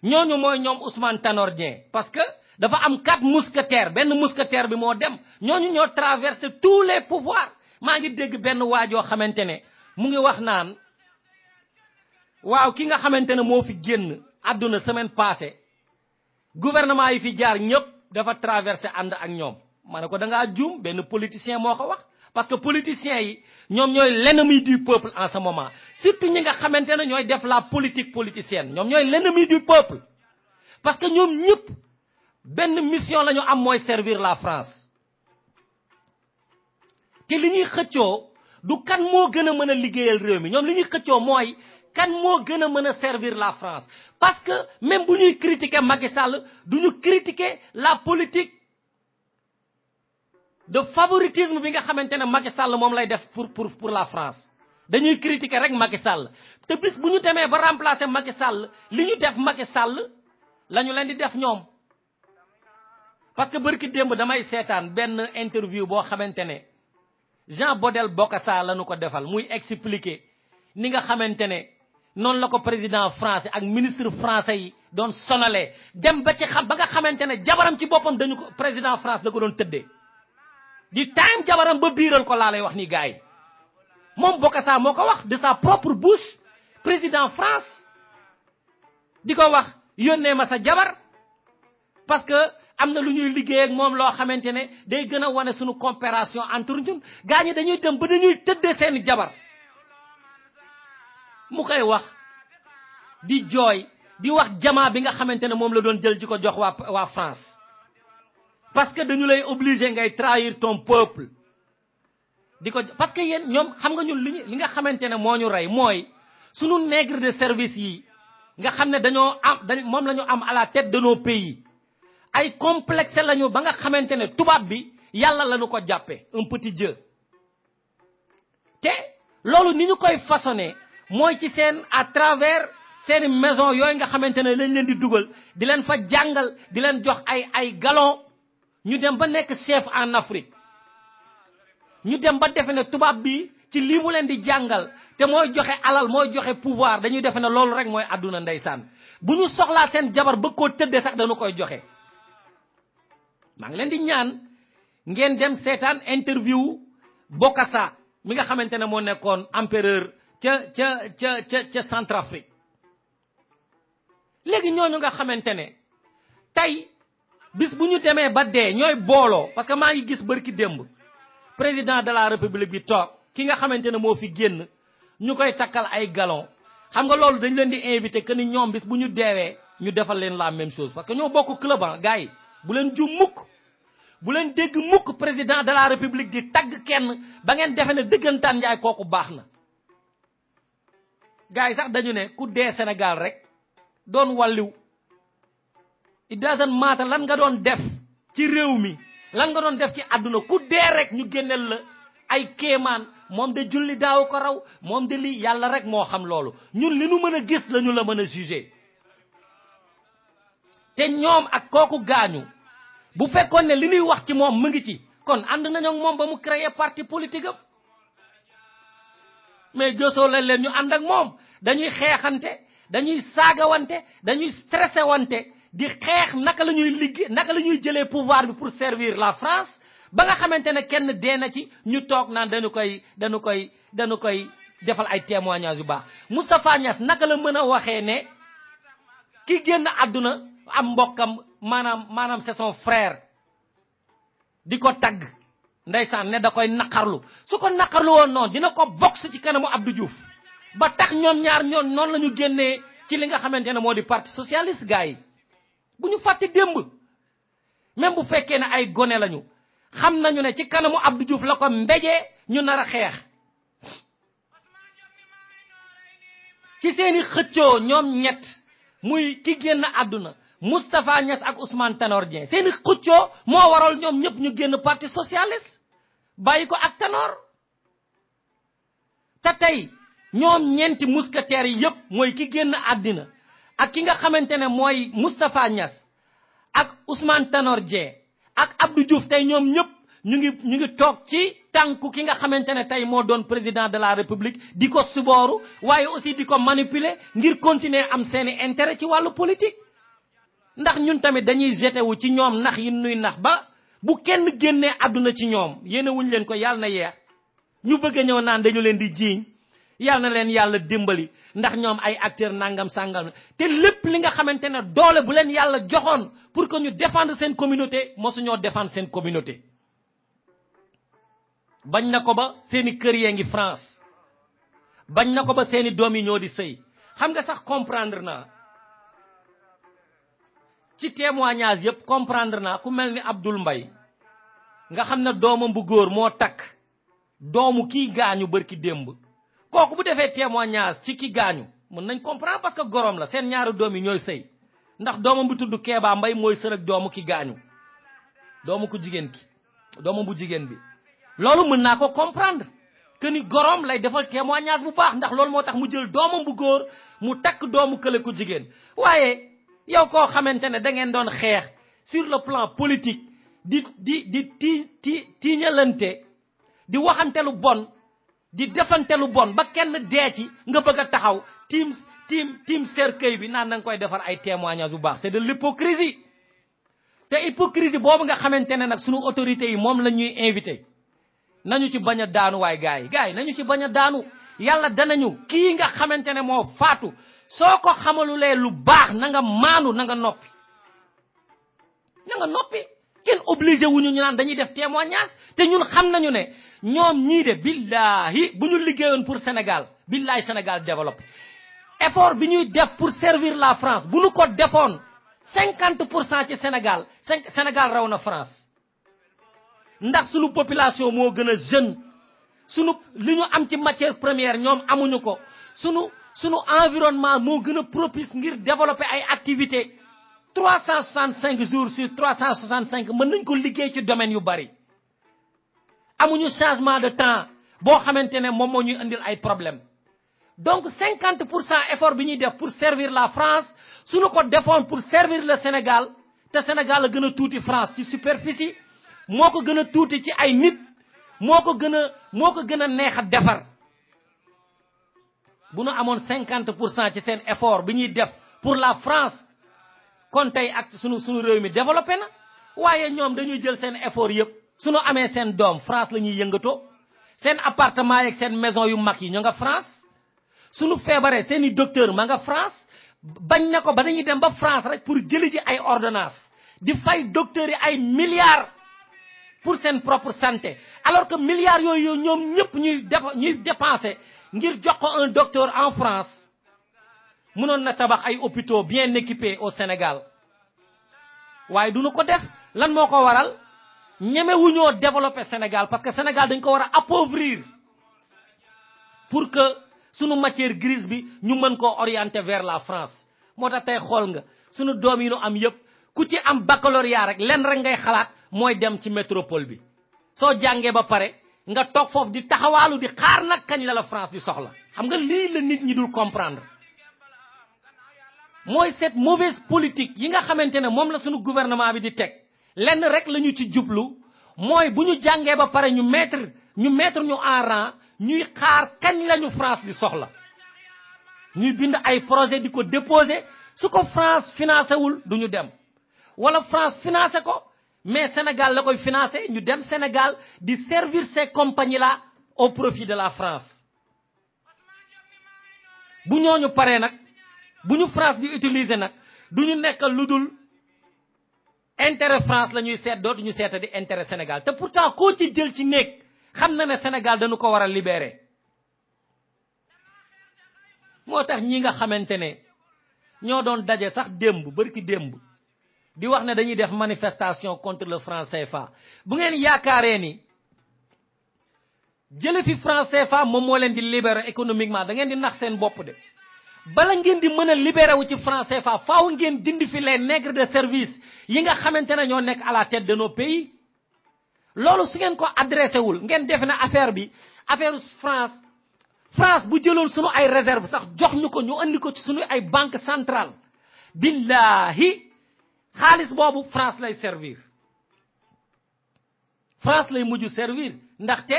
ñooñu mooy ñoom Ousmane Tanor Dieng parce que dafa am 4 mousquetaires benn mousquetaire bi moo dem ñooñu ñoo traversé tous les pouvoirs maa ngi dégg benn waajoo xamante ne mu ngi wax naan waaw ki nga xamante ne moo fi génn àdduna semaine passée gouvernement yi fi jaar ñëpp dafa traversé ànd ak ñoom ma ne ko da ngaa juum benn politicien moo ko wax parce que politiciens yi ñoom ñooy l'ennemi du peuple en ce moment surtout ñi nga xamante ne ñooy def la politique politicienne ñoom ñooy l'ennemi du peuple parce que ñoom ñëpp benn mission la ñu am mooy servir la France te li ñuy xëccoo du kan moo gën a mën a liggéeyal réew mi ñoom li ñuy xëccoo mooy kan moo gën a mën a servir la France parce que même bu ñuy critiquer Macky Sall du ñu critiquer la politique de favoritisme bi nga xamante ne Macky Sall moom lay def pour la France dañuy critiquer rek Macky Sall te bis bu ñu demee ba remplacer Macky Sall li ñu def Macky Sall la ñu leen di def ñoom parce que bërki démb damay seetaan benn interview boo xamante ne Jean Bodel Bokassa la ñu ko defal muy expliquer ni nga xamante ne noonu la ko président français ak ministre français yi doon sonalee dem ba ci xam ba nga xamante ne jabaram ci boppam dañu ko président France da ko doon tëddee di time jabaram ba biiral ko laa lay wax ni gars yi moom Bokassa moo ko wax de sa propre bouche président France di ko wax yónnee ma sa jabar parce que am na lu ñuy liggéey ak moom loo xamante ne day gën a wane suñu coopération entre ñun gars ñi dañuy dem ba dañuy tëddee seeni jabar mu koy wax di jooy di wax jamaa bi nga xamante ne moom la doon jël ji ko jox waa France parce que dañu lay obligé ngay trahir ton peuple di ko parce que yéen ñoom xam nga ñun li nga xamante ne moo ñu rey mooy sunu nègre de service yi nga xam ne dañoo am moom la ñu am à la tête de nos pays ay complexe lañu ba nga xamante ne tubaab bi yàlla lañu ko jàppe un petit dieu te loolu ni ñu koy façonné mooy ci seen à travers seeni maison yooyu nga xamante ne lañ leen di dugal di leen fa jàngal di leen jox ay galon ñu dem ba nekk chef en Afrique ñu dem ba defe ne tubaab bi ci lii mu leen di jàngal te mooy joxe alal mooy joxe pouvoir dañuy defe ne loolu rek mooy àdduna ndeysaan bu ñu soxlaa seen jabar bëgg koo tëddee sax dañu koy joxe maa ngi leen di ñaan ngeen dem seetaan interview Bokassa mi nga xamante ne moo nekkoon empereur ca Centrafrique léegi ñooñu nga xamante ne tey bis bu ñu demee ba dee ñooy booloo parce que maa ngi gis bërki démb président de la république bi toog ki nga xamante ne moo fi génn ñu koy takkal ay galon xam nga loolu dañ leen di invité que ni ñoom bis bu ñu deewee ñu defal leen la même chose parce que ñoo bokk club ah gars yi bu leen jum mukk bu leen dégg mukk président de la république di tagg kenn ba ngeen defe ne dëggantaan njaay kooku baax na gars yi sax dañu ne ku dee Sénégal rek doon wàlliw it doesn't matter lan nga doon def ci réew mi lan nga doon def ci àdduna ku dee rek ñu génneel la ay kéemaan moom de julli daaw ko raw moom de lii yàlla rek moo xam loolu ñun li nu mën a gis lañu la mën a juger te ñoom ak kooku gaañu bu fekkoon ne li ñuy wax ci moom mu ngi ci kon ànd nañu ak moom ba mu créer parti politique am mais josoo leen ñu ànd ak moom dañuy xeexante dañuy saagawante dañuy stressé wante di xeex naka la ñuy liggéey naka la ñuy jëlee pouvoir bi pour servir la France ba nga xamante ne kenn dee na ci ñu toog naan dañu koy defal ay témoignages yu baax Moustapha Niass naka la mën a waxee ne ki génn àdduna am mbokkam maanaam c'est son frère di ko tagg ndeysaan ne da koy naqarlu su ko naqarlu woon noonu dina ko box ci kanamu Abdou Diouf ba tax ñoom ñaar ñoon noonu la ñu génnee ci li nga xamante ne moo di parti socialiste gars yi bu ñu fàtte démb même bu fekkee ne ay gone lañu xam nañu ne ci kanamu Abdou Diouf la ko mbéjee ñu nar a xeex ci seeni xëccoo ñoom ñett muy ki génn àdduna Moustapha Niass ak Ousmane Tanor Dieng seeni xëccoo moo waral ñoom ñëpp ñu génn parti socialiste bàyyi ko ak Tanor te tey ñoom ñeenti mousquetaires yi yëpp mooy ki génn àddina ak ki nga xamante ne mooy Moustapha Niass ak Ousmane Tanor Dieng ak Abdou Diouf tey ñoom ñëpp ñu ngi toog ci tànku ki nga xamante ne tey moo doon président de la république di ko subooru waaye aussi di ko manipuler ngir continuer am seeni intérêt ci wàllu politique ndax ñun tamit dañuy jeté wu ci ñoom nax yi nuy nax ba bu kenn génnee àdduna ci ñoom yéene wuñ leen ko yàlla na yeex ñu bëgg a ñëw naan dañu leen di jiiñ yàlla na leen yàlla dimbali ndax ñoom ay acteur nangam sàngam te lépp li nga xamante ne doole bu leen yàlla joxoon pour que ñu défendre seen communauté mosuñoo défendre seen communauté bañ na ko ba seeni kër yee ngi France bañ na ko ba seeni doom yi ñoo di sëy xam nga sax comprendre naa ci témoignage yëpp comprendre naa ku mel ni Abdoul Mbaye nga xam ne doomam bu góor moo takk doomu kii gaañu bërki démb kooku bu defee témoignage ci ki gaañu mën nañ comprendre parce que gorom la seen ñaari doom yi ñooy sëy ndax doomam bu tudd Kéba Mbaye mooy sër ak doomu ki gaañu doomu ku jigéen ki doomam bu jigéen bi loolu mën naa ko comprendre que ni gorom lay defal témoignage bu baax ndax loolu moo tax mu jël doomam bu góor mu takk doomu kële ku jigéen waaye yow koo xamante ne da ngeen doon xeex sur le plan politique di tiiñalante di waxante lu bon di defante lu bon ba kenn dee ci nga bëgg a taxaw team cercueil bi naan da nga koy defar ay témoignage bu baax c'est de l'hypocrisie te hypocrisie boobu nga xamante ne nag sunu autorités yi moom la ñuy invité nañu ci bañ a daanu waay gars yi nañu ci bañ a daanu yàlla danañu kii nga xamante ne moo faatu soo ko xamalulee lu baax na nga maanu na nga noppi kenn obligé wuñu ñu naan dañuy def témoignage te ñun xam nañu ne ñoom ñii de billahi bu ñu liggéeyoon pour Sénégal billahi Sénégal développé effort bi ñuy def pour servir la France bu ñu ko defoon 50% ci Sénégal Sénégal raw na France ndax sunu population moo gën a jeune sunu li ñu am ci matière première ñoom amuñu ko sunu environnement moo gën a propice ngir développer ay activités 365 jours sur 365 mën nañ ko liggéey ci domaine yu bari amuñu changement de temps boo xamante ne moom moo ñuy indil ay problème donc 50% effort bi ñuy def pour servir la France suñu ko defoon pour servir le Sénégal te Sénégal la gën a tuuti France ci superficie moo ko gën a tuuti ci ay nit moo ko gën a neex a defar bu nu amoon 50% ci seen effort bi ñuy def pour la France kon tey ak sunu réew mi développé na waaye ñoom dañuy jël seen effort yëpp suñu amee seen doom France la ñuy yëngatoo seen appartement yeeg seen maison yu mag yi ñu nga France suñu feebaree seen i docteur ma nga France bañ na ko ba dañuy dem ba France rek pour jëli ji ay ordonnance di fay docteurs yi ay milliards pour seen propre santé alors que milliards yooyu ñoom ñëpp ñuy dépenser ngir jox ko un docteur en France mënoon na tabax ay hôpitaux bien équipés au Sénégal waaye duñu ko def lan moo ko waral ñemewuñoo développer Sénégal parce que Sénégal dañ ko war a appauvrir pour que sunu matière grise bi ñu mën koo orienter vers la France moo tax tey xool nga sunu doom yi nu am yëpp ku ci am baccalauréat rek lenn rek ngay xalaat mooy dem ci métropole bi soo jàngee ba pare nga toog foofu di taxawaalu di xaar nag kañ la France di soxla xam nga lii la nit ñi dul comprendre mooy cette mauvaise politique yi nga xamante ne moom la sunu gouvernement bi di teg lenn rek la ñu ci jublu mooy bu ñu jàngee ba pare ñu mettre ñu en rang ñuy xaar kañ lañu France di soxla ñuy bind ay projet di ko déposer su ko France financé wul du ñu dem wala France financé ko mais Sénégal la koy financé ñu dem Sénégal di servir ces compagnies là au profit de la France bu ñooñu paree nag bu ñu France di utiliser nag du ñu nekk lu dul intérêt France la ñuy seet dootu ñu seeta di intérêt Sénégal te pourtant koo ci jël ci néeg xam na ne Sénégal dañu ko war a libérer moo tax ñi nga xamante ne ñoo doon daje sax bërki démb di wax ne dañuy def manifestation contre le franc CFA bu ngeen yaakaaree ni jële fi franc CFA moom moo leen di libérer économiquement da ngeen di nax seen bopp de bala ngeen di mën a libéré wu ci franc CFA faaw ngeen dindi fi les nègres de service yi nga xamante ne ñoo nekk à la tête de nos pays loolu su ngeen ko adressé wul ngeen defe ne affaire bi affaire France bu jëloon sunu ay réserve sax jox ñu ko ñu andi ko ci sunu ay banque centrale billahi xaalis boobu France lay servir France lay mujj servir ndaxte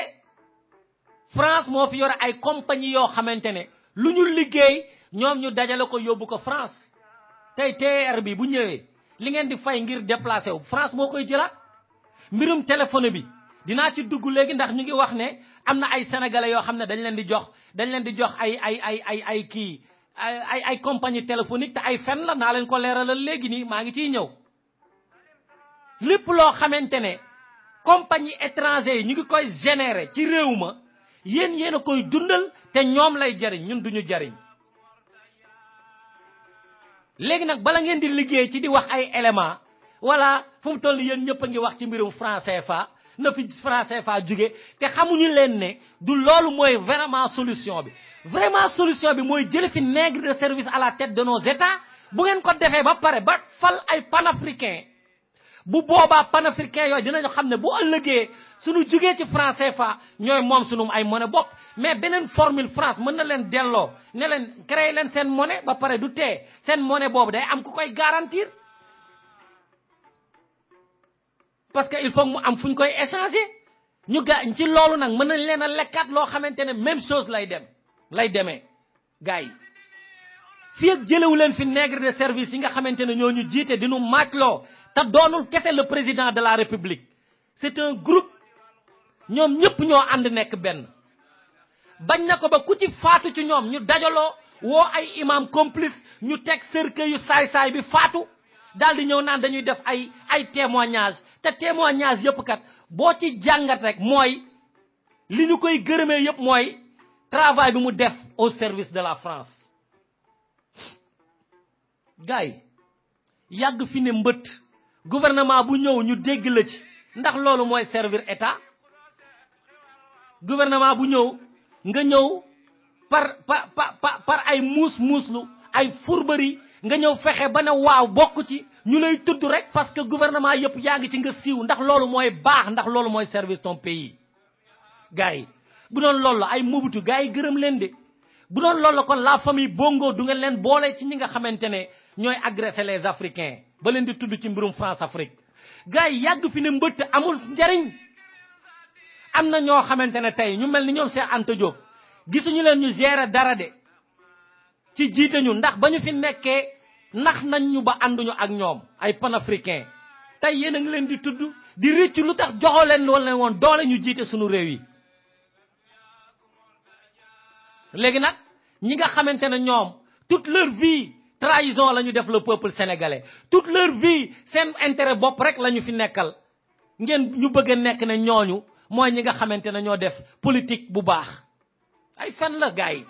France moo fi yore ay compagnie yoo xamante ne lu ñu liggéey ñoom ñu dajale ko yóbbu ko France tey TER bi bu ñëwee li ngeen di fay ngir déplacé wu France moo koy jëlaat mbirum téléphone bi dinaa ci dugg léegi ndax ñu ngi wax ne am na ay sénégalais yoo xam ne dañ leen di jox ay kii ay compagnie téléphonique te ay fen la naa leen ko leeralal léegi nii maa ngi ciy ñëw lépp loo xamante ne compagnie étranger yi ñu ngi koy générer ci réew ma yéen a koy dundal te ñoom lay jariñ ñun duñu jariñ léegi nag bala ngeen di liggéey ci di wax ay éléments wala fu mu toll yéen ñëpp a ngi wax ci mbirum franc CFA na fi franc CFA jóge te xamuñu leen ne du loolu mooy vraiment solution bi mooy jële fi nègre de service à la tête de nos états bu ngeen ko defee ba pare ba fal ay panafricain bu boobaa panafricain yooyu dinañu xam ne bu ëllëgee suñu jógee ci franc CFA ñooy moom sunu ay monnaie bopp mais beneen formule France mën na leen delloo ne leen créer leen seen monnaie ba pare du tee seen monnaie boobu day am ku koy garantir parce que il faut mu am fu ñu koy échanger ñu ci loolu nag mën nañ leen a lekkaat loo xamante ne même chose lay demee gars yi fii ak jëlewu leen fi nègre de service yi nga xamante ne ñoo ñu jiite dinu maatloo te doonul kese le président de la république c'est un groupe ñoom ñëpp ñoo ànd nekk benn bañ na ko ba ku ci faatu ci ñoom ñu dajaloo woo ay imam complice ñu teg cercueil yu saay-saay bi faatu daal di ñëw naan dañuy def ay témoignage te témoignage yëpp kat boo ci jàngat rek mooy li ñu koy gërëmee yëpp mooy travail bi mu def au service de la France gars yi yàgg fi ne mbët gouvernement bu ñëw ñu dégg la ci ndax loolu mooy servir état gouvernement bu ñëw nga ñëw par ay muuslu ay fourberie nga ñëw fexe ba ne waaw bokk ci ñu lay tudd rek parce que gouvernement yëpp yaa ngi ci nga siiw ndax loolu mooy baax ndax loolu mooy service ton pays gars yi bu doon loolu ay Mobutu gars yi gërëm leen de bu doon loolu kon la famille Bongo du ngeen leen boole ci ñi nga xamante ne ñooy agresser les africains ba leen di tudd ci mbirum France Afrique gars yi yàgg fi ne mbëtt amul njariñ am na ñoo xamante ne tey ñu mel ni ñoom Cheikh Anta Diop gisuñu leen ñu gérer dara de ci jiite ñu ndax ba ñu fi nekkee nax nañ ñu ba ànduñu ak ñoom ay panafricain tey yéen a ngi leen di tudd di rëcc lu tax joxoo leen woon doole ñu jiite suñu réew yi léegi nag ñi nga xamante ne ñoom toute leur vie trahison la ñu def le peuple sénégalais toute leur vie seen intérêt bopp rek la ñu fi nekkal ngeen ñu bëgg a nekk ne ñooñu mooy ñi nga xamante ne ñoo def politique bu baax ay fen la gars yi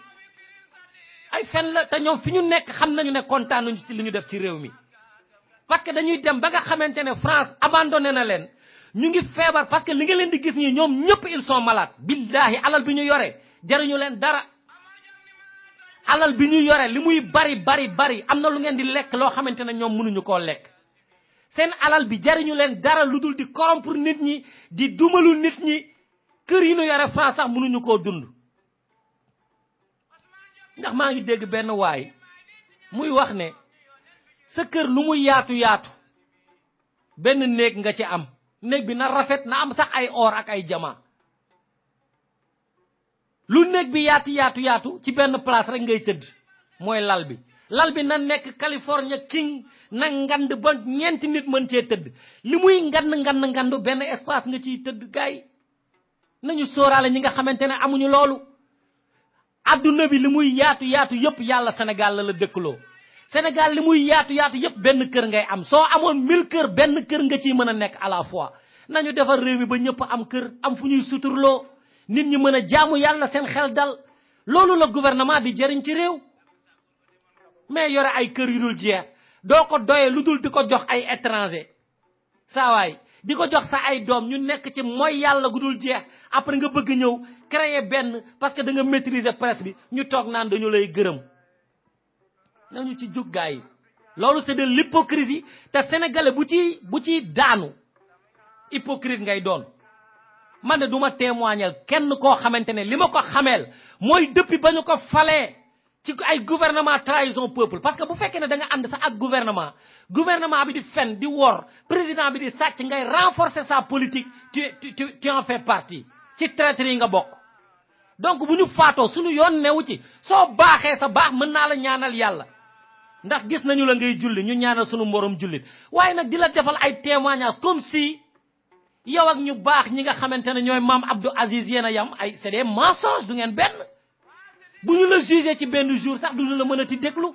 ay fen la te ñoom fi ñu nekk xam nañu ne kontaanuñu ci li ñu def ci réew mi parce que dañuy dem ba nga xamante ne France abandonné na leen ñu ngi feebar parce que li nga leen di gis ñi ñoom ñëpp ils sont malades billahi alal bi ñu yore jariñu leen dara alal bi ñu yore li muy bari am na lu ngeen di lekk loo xamante ne ñoom mënuñu koo lekk seen alal bi jariñu leen dara lu dul di corrompre nit ñi di dumalu nit ñi kër yi ñu yore France sax mënuñu koo dund ndax maa ngi dégg benn waay muy wax ne sa kër lu muy yaatu benn néeg nga ci am néeg bi na rafet na am sax ay or ak ay jama lu néeg bi yaatu ci benn place rek ngay tëdd mooy lal bi na nekk California King na ngand ba ñeenti nit mën cee tëdd li muy ngand benn espace nga ciy tëdd gaay nañu sóoraale ñi nga xamante ne amuñu loolu adduna bi li muy yaatu yëpp yàlla Sénégal la dëkkaloo Sénégal li muy yaatu yëpp benn kër ngay am soo amoon 1000 kër benn kër nga ciy mën a nekk à la fois nañu defar réew mi ba ñëpp am kër am fu ñuy suturloo nit ñi mën a jaamu yàlla seen xel dal loolu la gouvernement di jëriñ ci réew mais yore ay kër yu dul jeex doo ko doyee lu dul di ko jox ay étranger saa waay di ko jox sa ay doom ñu nekk ci mooy yàlla gu dul jeex après nga bëgg ñëw créer benn parce que da nga maîtriser presse bi ñu toog naan dañu lay gërëm nañu ci jóg gaay loolu c'est de l'hypocrisie te sénégalais bu ci daanu hypocrite ngay doon man de duma témoignal kenn koo xamante ne li ma ko xameel mooy depuis ba ñu ko falee ci ay gouvernement trahison peuple parce que bu fekkee ne da nga ànd sax ak gouvernement bi di fen di wor président bi di sàcc ngay renforcer sa politique tu en fais partie ci traître yi nga bokk donc bu ñu faatoo suñu yoon newu ci soo baaxee sa baax mën naa la ñaanal yàlla ndax gis nañu la ngay julli ñu ñaanal suñu morom jullit waaye nag di la defal ay témoignages comme si yow ak ñu baax ñi nga xamante ne ñooy maam Abdou Aziz yéen a yam ay c'est des mensonges du ngeen benn bu ñu la jugé ci benn jour sax duñu la mën a ti déglu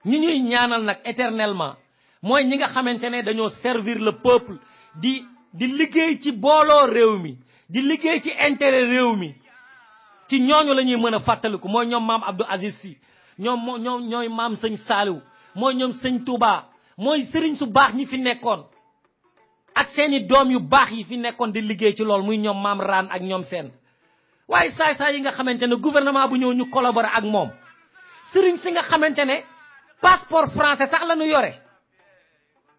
ñi ñuy ñaanal nag éternellement mooy ñi nga xamante ne dañoo servir le peuple di liggéey ci booloo réew mi di liggéey ci intérêt réew mi ci ñooñu la ñuy mën a fàttaliku mooy ñoom maam Abdou Aziz Sy ñooy maam sëñ Saliou mooy ñoom sëñ Touba mooy sëriñ su baax ñi fi nekkoon ak seeni doom yu baax yi fi nekkoon di liggéey ci lool muy ñoom maam Raan ak ñoom seen waaye saay-saay yi nga xamante ne gouvernement bu ñëw ñu collaborer ak moom sëriñ si nga xamante ne passeport français sax la ñu yore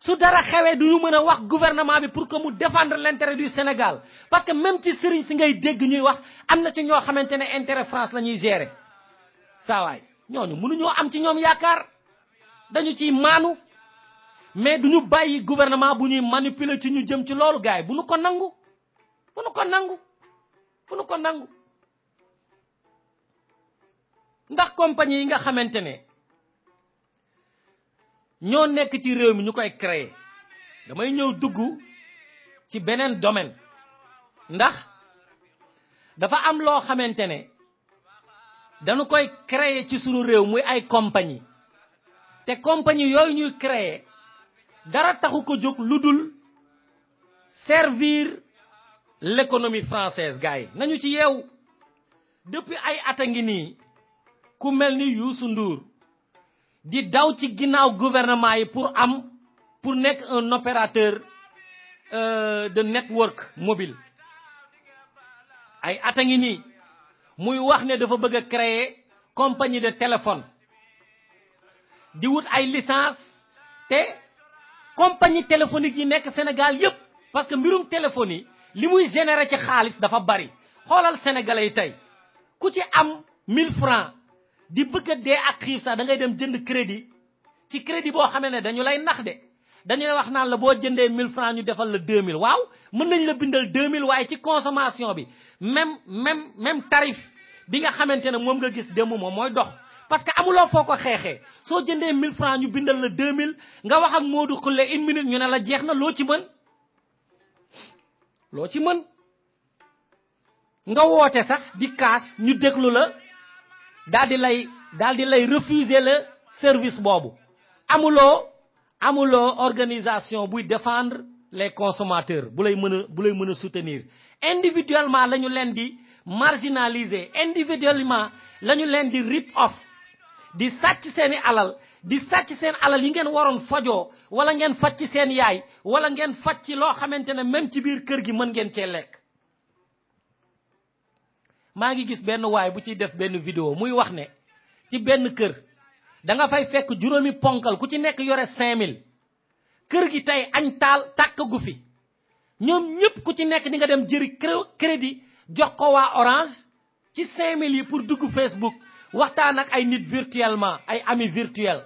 su dara xewee du ñu mën a wax gouvernement bi pour que mu défendre l'intérêt du Sénégal parce que même ci sëriñ si ngay dégg ñuy wax am na ci ñoo xamante ne intérêt France la ñuy gérer saa waay ñooñu mënuñoo am ci ñoom yaakaar dañu ciy maanu mais du ñu bàyyi gouvernement bu ñuy manipuler ci ñu jëm ci loolu gaay bu nu ko nangu bu nu ko nangu ndax compagnie yi nga xamante ne ñoo nekk ci réew mi ñu koy créer damay ñëw dugg ci beneen domaine ndax dafa am loo xamante ne dañu koy créer ci sunu réew muy ay compagnie te compagnie yooyu ñuy créer dara taxu ko jóg lu dul servir l'économie française gars yi nañu ci yeewu depuis ay at a ngi nii ku mel ni Youssou Ndour di daw ci ginnaaw gouvernement yi pour nekk un opérateur de network mobile ay at a ngi nii muy wax ne dafa bëgg a créer compagnie de téléphone di wut ay licence te compagnie téléphonique yi nekk Sénégal yépp parce que mbirum téléphone yi li muy générer ci xaalis dafa bari xoolal sénégalais yi tey ku ci am 1000 francs di bëgg a dee ak xiif sax da ngay dem jënd crédit ci crédit boo xamee ne dañu lay nax de dañu lay wax naan la boo jëndee 1000 francs ñu defal la 2000 waaw mën nañ la bindal 2000 waaye ci consommation bi même tarif bi nga xamante ne moom nga gis démb moom mooy dox parce que amuloo foo ko xeexee soo jëndee 1000 francs ñu bindal la 2000 nga wax ak Modou Khoule 1 minute ñu ne la jeex na loo ci mën nga woote sax di kaas ñu déglu la daal di lay refuser le service boobu amuloo organisation buy défendre les consommateurs bu lay mën a soutenir individuellement lañu leen di marginaliser individuellement lañu leen di rip off di sàcc seeni alal di sàcc seen alal yi ngeen waroon fajoo wala ngeen faj ci seen yaay wala ngeen faj ci loo xamante ne même ci biir kër gi mën ngeen cee lekk maa ngi gis benn waay bu ciy def benn vidéo muy wax ne ci benn kër da nga fay fekk juróomi ponkal ku ci nekk yore 5000 kër gi tey añ taal tàkk gu fi ñoom ñëpp ku ci nekk di nga dem jëri crédit jox ko waa Orange ci 5000 yi pour dugg Facebook waxtaan ak ay nit virtuellement ay amis virtuels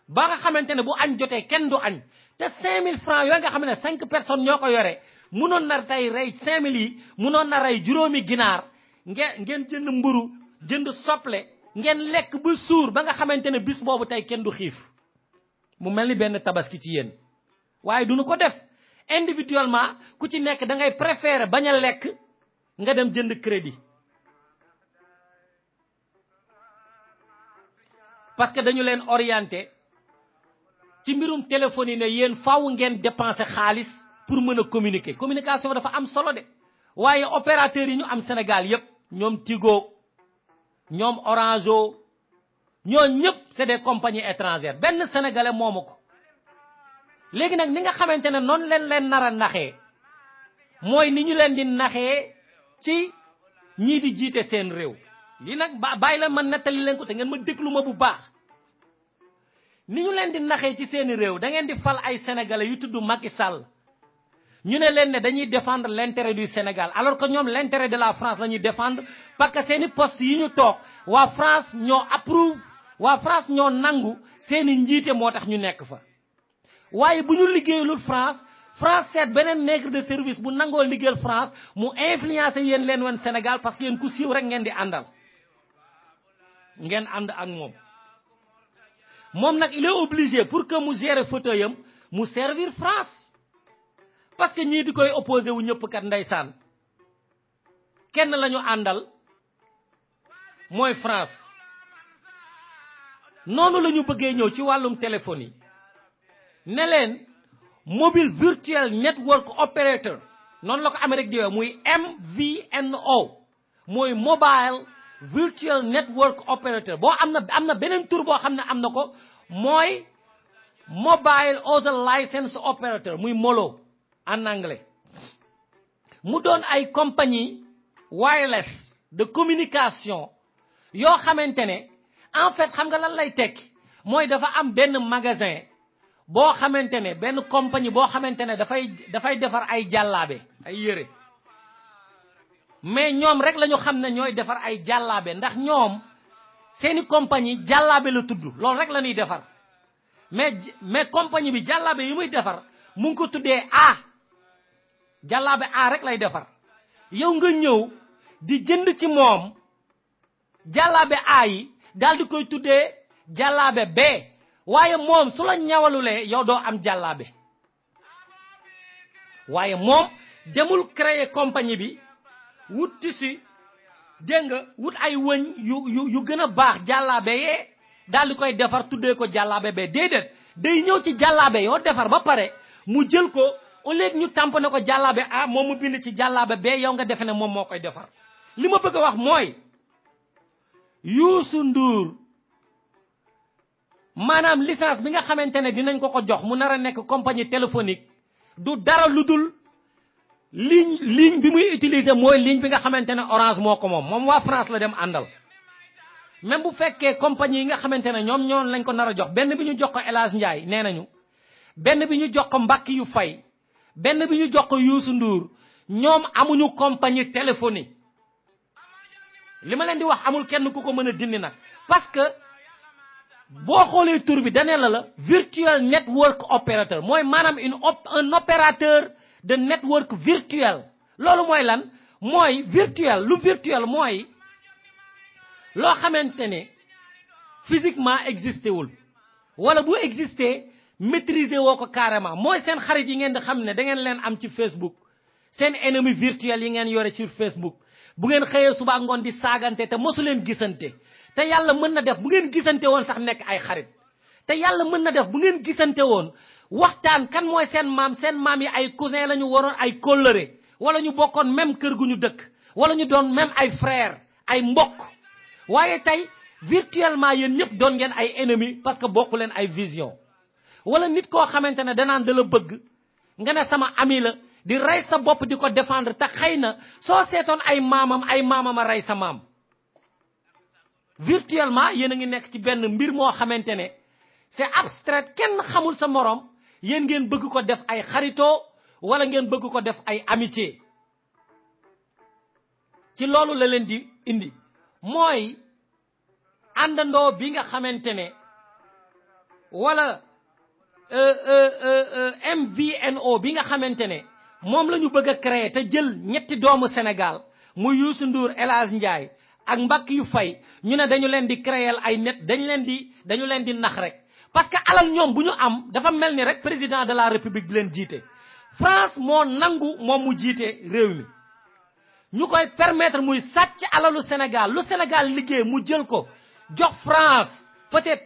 ba nga xamante ne bu añ jotee kenn du añ te 5000 francs yooyu nga xam ne 5 personnes ñoo ko yore munoon na tey rey 5000 yi munoon na rey juróomi ginaar ngeen jënd mburu jënd soble ngeen lekk ba suur ba nga xamante ne bis boobu tey kenn du xiif mu mel ni benn tabaski ci yéen waaye duñu ko def individuellement ku ci nekk da ngay préférer bañ a lekk nga dem jënd crédit parce que dañu leen orienté ci mbirum téléphone yi ne yéen faaw ngeen dépenser xaalis pour mën a communication dafa am solo de waaye opérateurs yi ñu am Sénégal yépp ñoom Tigo ñoom Orange ñoo ñëpp c'est des compagnies étrangères benn sénégalais moomu ko léegi nag ni nga xamante ne noonu leen nar a naxee mooy ni ñu leen di naxee ci ñii di jiite seen réew li nak bay la man netali len ko te ngeen ma déglu ma bu baax ni ñu leen di naxé ci seeni réew da ngeen di fal ay sénégalais yu tuddu Macky Sall ñu ne leen ne dañuy défendre l'intérêt du Sénégal alors que ñom l'intérêt de la France lañuy défendre parce que seeni poste yi ñu tok wa France ñoo approuve wa France ñoo nangu seeni njité motax ñu nekk fa waye buñu liggéeyul France set benen nègre de service bu nango liggéeyal France mu influencer yeen leen won Sénégal parce que yeen ku siiw rek ngeen di andal ngeen and ak mom nak il est obligé pour que mu gérer fauteuilam mu servir France parce que ñi di koy opposé wu ñëpp kat ndaysan kenn lañu andal moy France nonu lañu bëggé ñëw ci walum téléphone yi ne leen mobile virtual network operator non la ko Amérique di muy MVNO moy mobile virtual network operator bo amna benen tour bo xamne amna ko moy mobile other license operator muy MOLO en anglais mu don ay compagnie wireless de communication yo xamantene en fait xam nga lan lay tek moy dafa am ben magasin bo xamantene ben compagnie bo xamantene da fay defar ay jallabe ay yéré mais ñom rek lañu xamné ñoy defar ay jallabe ndax ñom seeni compagnie jallabe la tuddu lool rek lañuy defar mais compagnie bi jallabe yi muy defar mu ngi ko tuddé A jallabe A rek lay defar yow nga ñew di jënd ci mom jallabe A yi dal di koy tuddé jallabe B waye mom su la ñawalulé yow do am jallabe waye mom demul créer compagnie bi wut tisi denga wut ay wëñ yu gëna baax jallabe yé dal di koy defar tuddé ko jallabe B dédét day ñëw ci jallabe yo defar ba paré mu jël ko au lieu ñu tamponé ko jallabe A mom mu bind ci jallabe B yow nga défé né mom mo koy defar lima bëgg wax moy Youssou Ndour manam licence bi nga xamantene dinañ ko jox mu nara nek compagnie téléphonique du dara ludul ligne bi muy utiliser moy ligne bi nga xamantene Orange moko mom wa France la dem andal même bu fekkee compagnie yi nga xamantene ñom ñoon lañ ko nara jox benn bi ñu jox ko Elas Ndiaye nenañu benn bi ñu jox ko Mbacke yu Fay benn bi ñu jox ko Youssou Ndour ñom amuñu compagnie téléphonique lima leen di wax amul kenn ku ko mëna dindi nak parce que bo xolé tour bi dané la virtual network operator moy manam un opérateur de network virtuel lolu moy lan moy virtuel lu virtuel moy lo xamantene physiquement existé wul wala bu existé maîtriser woko carrément moy sen xarit yi ngeen di xamné da ngeen leen am ci Facebook sen ennemi virtuel yi ngeen yoré sur Facebook bu ngeen xeyé suba ngon di saganté té mosu leen gissanté té yalla mën na def bu ngeen gissanté won sax nek ay xarit té yalla mën na def bu ngeen gissanté won waxtaan kan moy sen mam yi ay cousin lañu waron ay colleré wala ñu bokkon même kër guñu dëkk wala ñu doon même ay frère ay mbokk waye tay virtuellement yeen ñep doon ngeen ay ennemi parce que bokku leen ay vision wala nit ko xamantene da nan da la bëgg nga ne sama ami la di ray sa bop di ko défendre ta xeyna so sétone ay mamama ray sa mam virtuellement yeen nga nek ci benn mbir mo xamantene c'est abstrait kenn xamul sa morom yeen ngeen bëgg ko def ay xarito wala ngeen bëgg ko def ay amitié ci lolu la leen di indi moy andando bi nga xamantene wala MVNO bi nga xamantene mom lañu bëgg créer te jël ñetti doomu Sénégal mu Youssou Ndour Elas Ndiaye ak Mbacke yu Fay ñu ne dañu leen di créer ay net dañu leen di nax rek parce que alal ñom buñu am dafa melni rek président de la république bi leen jité France mo nangu mom mu jité réew mi ñukoy permettre muy sacc alalu Sénégal lu Sénégal liggé mu jël ko jox France peut-être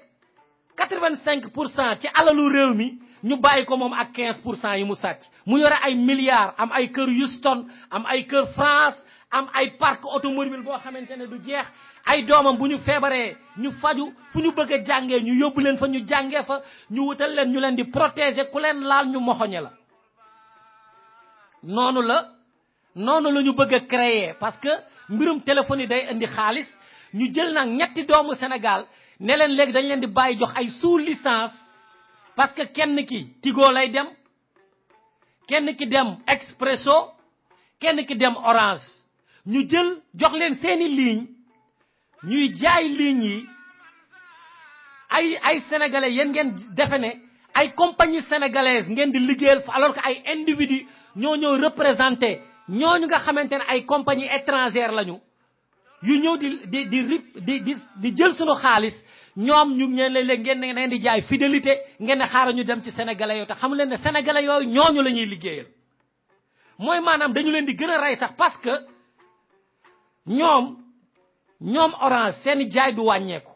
85% ci alalu réew mi ñu bayiko mom ak 15% yi mu sacc mu yoré ay milliards am ay kër Houston am ay kër France am ay parc automobile bo xamantene du jeex ay doomam buñu fébaré ñu faju fuñu bëgg jàngé ñu yobbu leen fa ñu jàngé fa ñu wutal leen ñu leen di protéger ku leen laal ñu moxoñé la nonu la ñu bëgg créer parce que mbirum téléphone day indi xaalis ñu jël nag ñetti doomu Sénégal ne leen léegi dañ leen di bàyyi jox ay sous licence parce que kenn ki Tigo lay dem kenn ki dem Expresso kenn ki dem Orange ñu jël jox leen seeni ligne ñuy jaay ligne yi ay sénégalais yéen ngeen defe ne ay compagnie sénégalaise ngeen di liggéeyal alors que ay individu ñoo ñëw représenté ñooñu nga xamante ne ay compagnie étrangère lañu yu ñëw di jël sunu xaalis ñoom ñu ngeen leen ngeen di jaay fidélité ngeen ne xaaral ñu dem ci sénégalais yooyu te xamu leen ne sénégalais yooyu ñooñu la ñuy liggéeyal mooy maanaam dañu leen di gën a rey sax parce que ñoom Orange seeni jaay du wàññeeku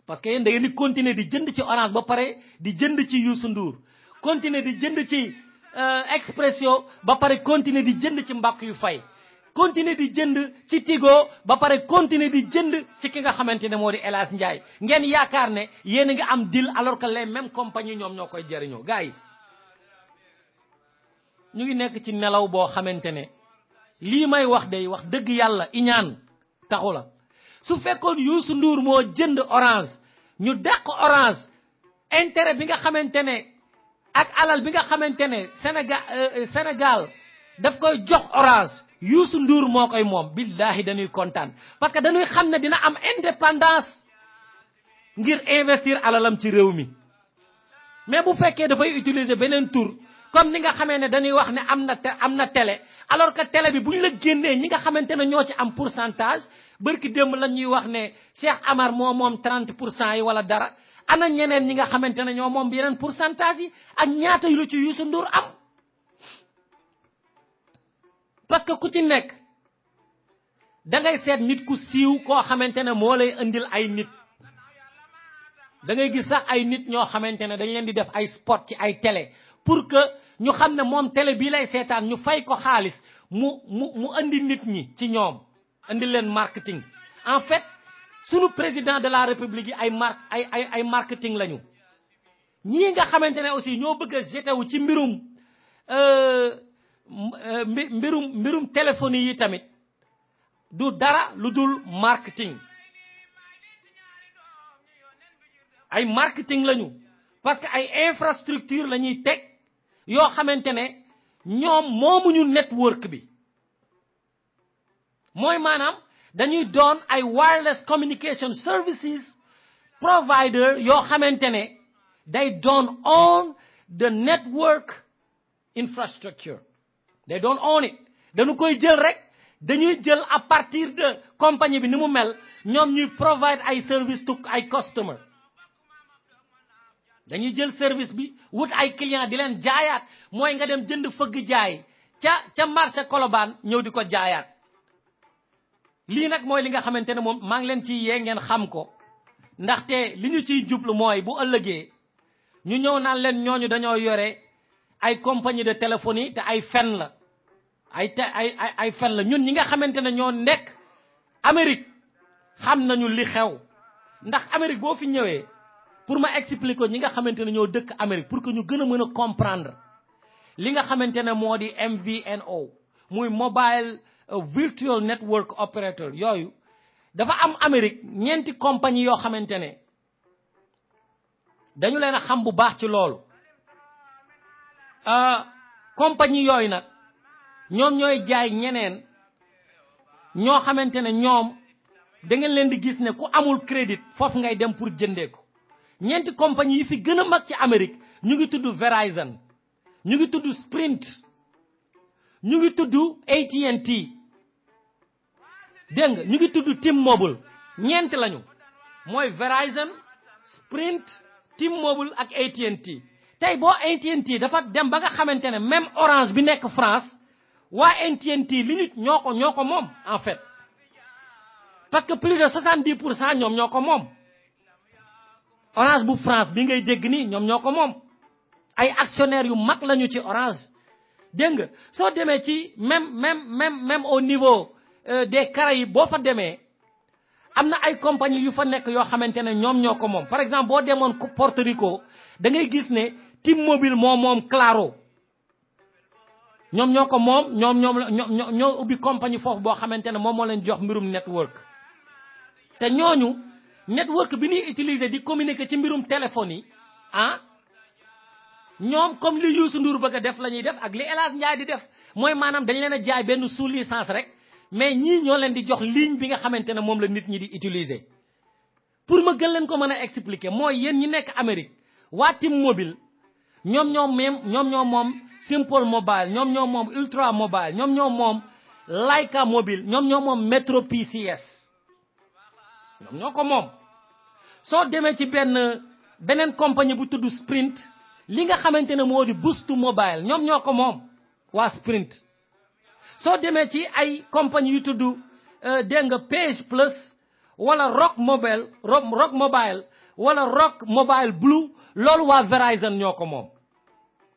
parce que yéen da ngeen di continuer di jënd ci Orange ba pare di jënd ci Youssou Ndour continuer di jënd ci Expresso ba pare continuer di jënd ci mbàkk yu fay continuer di jënd ci Tigo ba pare continuer di jënd ci ki nga xamante ne moo di El Hadj Ndiaye ngeen yaakaar ne yéen a ngi am deal alors que les mêmes compagnies ñoom ñoo koy jëriñoo gars yi ñu ngi nekk ci nelaw boo xamante ne lii may wax day wax dëgg yàlla iñaan taxu la su fekkoon Youssou Ndour moo jënd Orange ñu dàq Orange intérêt bi nga xamante ne ak alal bi nga xamante ne Sénégal daf koy jox Orange Youssou Ndour moo koy moom billahi dañuy kontaan parce que dañuy xam ne dina am indépendance ngir investir alalam ci réew mi mais bu fekkee dafay utiliser beneen tour comme ni nga xamee ne dañuy wax ne am na télé alors que télé bi bu ñu la génnee ñi nga xamante ne ñoo ci am pourcentage barki démb la ñuy wax ne Cheikh Amar moom 30% yi wala dara ana ñeneen ñi nga xamante ne ñoo moom yeneen pourcentage yi ak ñaata yu la ci Youssou Ndour am parce que ku ci nekk da ngay seet nit ku siiw koo xamante ne moo lay indil ay nit da ngay gis sax ay nit ñoo xamante ne dañ leen di def ay spot ci ay télé pour que ñu xam ne moom télé bii lay seetaan ñu fay ko xaalis mu andi nit ñi ci ñoom andi leen marketing en fait sunu président de la république yi ay marketing lañu ñii nga xamante ne aussi ñoo bëgg a jeté wu ci mbirum téléphonie yi tamit du dara lu dul marketing ay marketing lañu parce que ay infrastructure la ñuy teg yoo xamante ne ñoom moomuñu network bi mooy maanaam dañuy doon ay wireless communication services provider yoo xamante ne they don't own the network infrastructure they don't own it dañu koy jël rek dañuy jël à partir de compagnie bi ni mu mel ñoom ñuy provide ay service to ay customer dañuy jël service bi wut ay client di leen jaayaat mooy nga dem jënd fëgg jaay ca marché Colobane ñëw di ko jaayaat lii nag mooy li nga xamante ne moom maa ngi leen ciy yee ngeen xam ko ndaxte li ñu ciy jublu mooy bu ëllëgee ñu ñëw naan leen ñooñu dañoo yore ay compagnie de téléphonie te ay fen la ay fen la ñun ñi nga xamante ne ñoo nekk Amérique xam nañu li xew ndax Amérique boo fi ñëwee pour ma expliquer ko ñi nga xamante ne ñoo dëkk Amérique pour que ñu gën a mën a comprendre li nga xamante ne moo di MVNO muy mobile virtual network operator yooyu dafa am Amérique ñeenti compagnie yoo xamante ne dañu leen a xam bu baax ci loolu compagnie yooyu nag ñoom ñooy jaay ñeneen ñoo xamante ne ñoom da ngeen leen di gis ne ku amul crédit foofu ngay dem pour jëndee ko ñeenti compagnie yi fi gën a mag ci Amérique ñu ngi tudd Verizon ñu ngi tudd Sprint ñu ngi tudd AT&T dégg nga ñu ngi tudd T-Mobile ñeent lañu mooy Verizon Sprint T-Mobile ak AT&T tey boo AT&T dafa dem ba nga xamante ne même Orange bi nekk France waa AT&T li ñu ñoo ko moom en fait parce que plus de 70% ñoom ñoo ko moom Orange bu France bi ngay dégg nii ñoom ñoo ko moom ay actionnaires yu mag lañu ci Orange dégg nga soo demee ci même au niveau des Caraïbes boo fa demee am na ay compagnie yu fa nekk yoo xamante ne ñoom ñoo ko moom par exemple boo demoon Porto Rico da ngay gis ne T-Mobile moom Claro ñoom ñoo ko moom ñoo ubbi compagnie foofu boo xamante ne moom moo leen jox mbirum network te ñooñu network bi ñuy utiliser di communiquer ci mbirum téléphone yi ah ñoom comme li Youssou Ndour bëgg a def la ñuy def ak li El Hadj Ndiaye di def mooy maanaam dañ leen a jaay benn sous licence rek mais ñii ñoo leen di jox ligne bi nga xamante ne moom la nit ñi di utiliser. pour ma gën leen ko mën a expliquer mooy yéen ñi nekk Amérique waa T-Mobile ñoom ñoo moom Simple Mobile ñoom ñoo moom Ultra Mobile ñoom ñoo moom Laika Mobile ñoom ñoo moom Metro PCS ñoom ñoo ko moom. soo demee ci beneen compagnie bu tudd Sprint li nga xamante ne moo di Boost Mobile ñoom ñoo ko moom waa Sprint. soo demee ci ay compagnie yu tudd dégg nga Page Plus wala Rock Mobile wala Rock Mobile Blue loolu waa Verizon ñoo ko moom.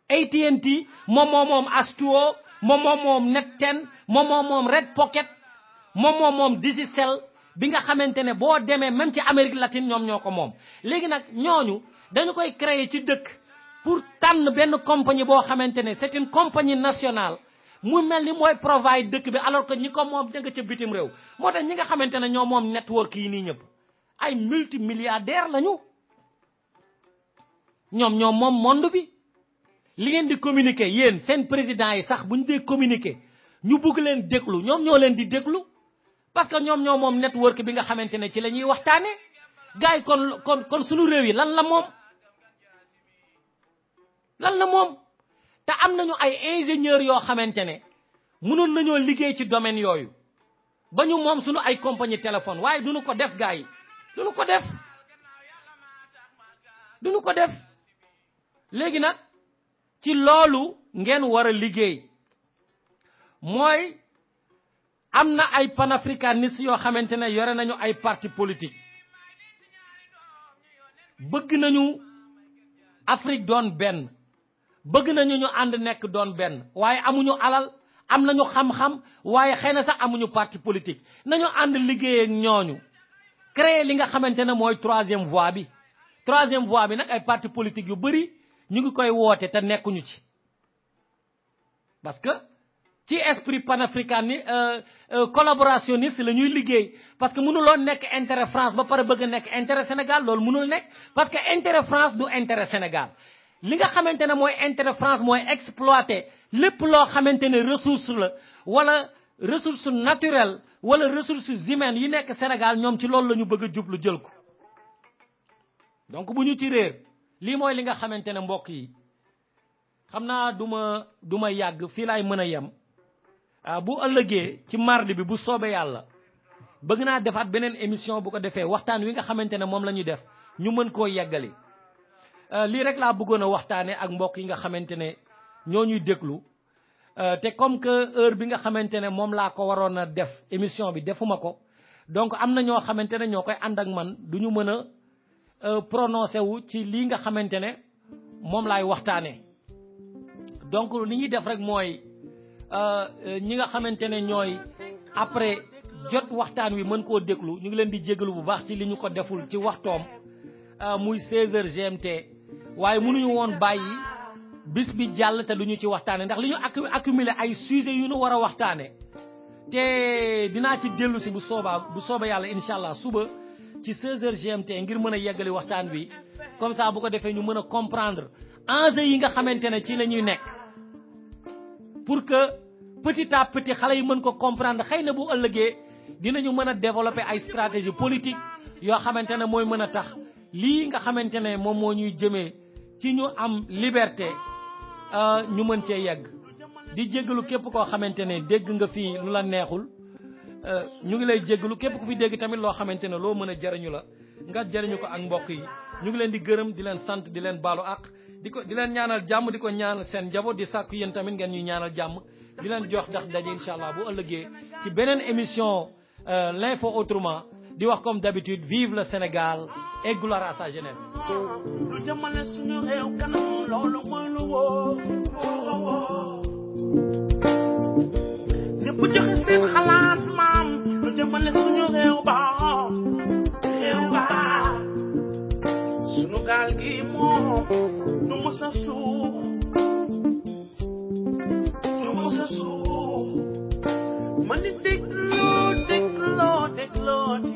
AT&T moom Astuo moom Net10 moom Red Pocket moom Digicel bi nga xamante ne boo demee même ci Amérique latine ñoom ñoo ko moom. léegi nag ñooñu dañu koy créer ci dëkk pour tànn benn compagnie boo xamante ne c'est une compagnie nationale mu mel ni mooy provide dëkk bi alors que ñi ko moom dëgg ca bitim réew moo tax ñi nga xamante ne ñoo moom network yi nii ñëpp ay multimilliardaires lañu ñoom ñoo moom monde bi. li ngeen di communiquer yéen seen président yi sax bu ñu dee communiquer ñu bugg leen déglu ñoom ñoo leen di déglu parce que ñoom ñoo moom network bi nga xamante ne ci la ñuy waxtaane gars yi kon suñu réew yi lan la moom te am nañu ay ingénieurs yoo xamante ne mënoon nañoo liggéey ci domaine yooyu ba ñu moom suñu ay compagnie téléphone waaye duñu ko def gars yi duñu ko def léegi nag ci loolu ngeen war a liggéey mooy am na ay panafricanistes yoo xamante ne yore nañu ay parti politique bëgg nañu Afrique doon benn bëgg nañu ñu ànd nekk doon benn waaye amuñu alal am nañu xam-xam waaye xëy na sax amuñu parti politique nañu ànd liggéey ak ñooñu créer li nga xamante ne mooy troisième voie bi nag ay parti politique yu bari ñu ngi koy woote te nekkuñu ci parce que ci esprit panafricaniste collaborationniste la ñuy liggéey parce que mënuloo nekk intérêt France ba pare bëgg a nekk intérêt Sénégal loolu mënul nekk parce que intérêt France du intérêt Sénégal li nga xamante ne mooy intérêt France mooy exploiter lépp loo xamante ne ressource la wala ressource naturelle wala ressources humaines yi nekk Sénégal ñoom ci loolu la ñu bëgg a jublu jël ko donc bu ñu ci réer lii mooy li nga xamante ne mbokk yi xam naa du ma yàgg fii laay mën a yem bu ëllëgee ci mardi bi bu soobee yàlla bëgg naa defaat beneen émission bu ko defee waxtaan wi nga xamante ne moom la ñuy def ñu mën koo yeggali lii rek laa bëggoon a waxtaanee ak mbokk yi nga xamante ne ñoo ñuy déglu te comme que heure bi nga xamante ne moom laa ko waroon a def émission bi defuma ko donc am na ñoo xamante ne ñoo koy ànd ak man du ñu mën a prononcé wu ci lii nga xamante ne moom laay waxtaanee donc li ñuy def rek mooy ñi nga xamante ne ñooy après jot waxtaan wi mën koo déglu ñu ngi leen di jégalu bu baax ci li ñu ko deful ci waxtoom muy 16h GMT waaye mënuñu woon bàyyi bis bi jàll te duñu ci waxtaane ndax li ñu accumulé ay sujets yu ñu war a waxtaane te dinaa ci dellu si bu sooba yàlla incha allah suba ci 16h GMT ngir mën a yeggali waxtaan wi comme ça bu ko defee ñu mën a comprendre enjeux yi nga xamante ne ci la ñuy nekk pour que petit à petit xale yi mën ko comprendre xëy na bu ëllëgee dinañu mën a développer ay stratégie politique yoo xamante ne mooy mën a tax lii nga xamante ne moom moo ñuy jëmee ci ñu am liberté ñu mën cee yegg di jéggalu képp koo xamante ne dégg nga fii lu la neexul ñu ngi lay jéggalu képp ku fi dégg tamit loo xamante ne loo mën a jariñu la nga jariñu ko ak mbokk yi ñu ngi leen di gërëm di leen sant di leen baalu ak di leen ñaanal jàmm di ko ñaanal seen njaboot di sàkku yéen tamit ngeen ñuy ñaanal jàmm di leen jox ndax daje incha allah bu ëllëgee ci beneen émission l'info autrement di wax comme d'habitude vive le Sénégal et gloire à sa jeunesse. lu jëmale suñu réew kanam loolu mooy lu wóor ñëpp joxe seen xalaat maam lu jëmale suñu réew ba suñu gaal gi moom du mës a suux ma ni dégloo di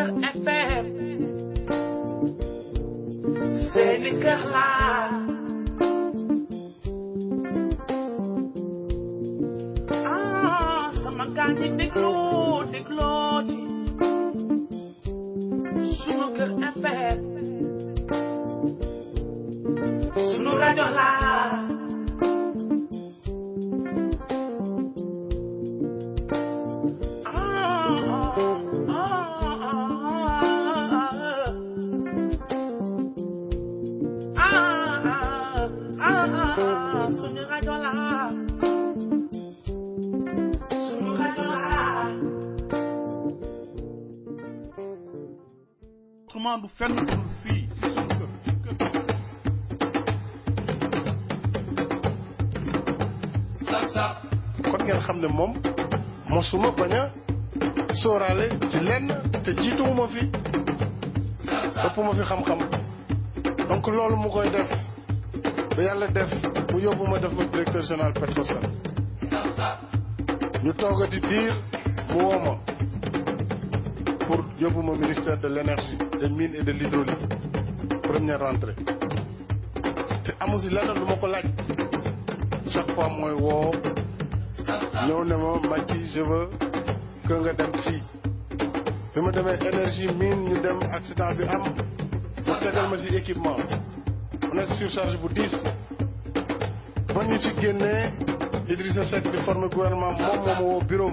kër FM seeni kër laa sama gaañ yi dégloo ci sunu kër FM sunu rajo laa du fenn dul fii ci sunu kër kon ngeen xam ne moom mosuma bañ a sóoraale ci lenn te jiituwuma fi ëpp ma fi xam-xam donc loolu mu koy def ba yàlla def mu yóbbu ma def ma directeur général Petrosen ñu toogati diir mu woo ma pour yóbbu ma ministère de l'énergie des mines et de l'hydraulique première rentrée te amu si lenn lu ma ko laaj chaque fois mooy woo ñëw ne ma Macky je veux que nga dem fii bi ma demee énergie mine ñu dem accident bi am mu tegal ma si équipement mu nekk surcharge bu 10 ba ñu ci génnee Idrissa Seck di former gouvernement moom moo ma woo bureau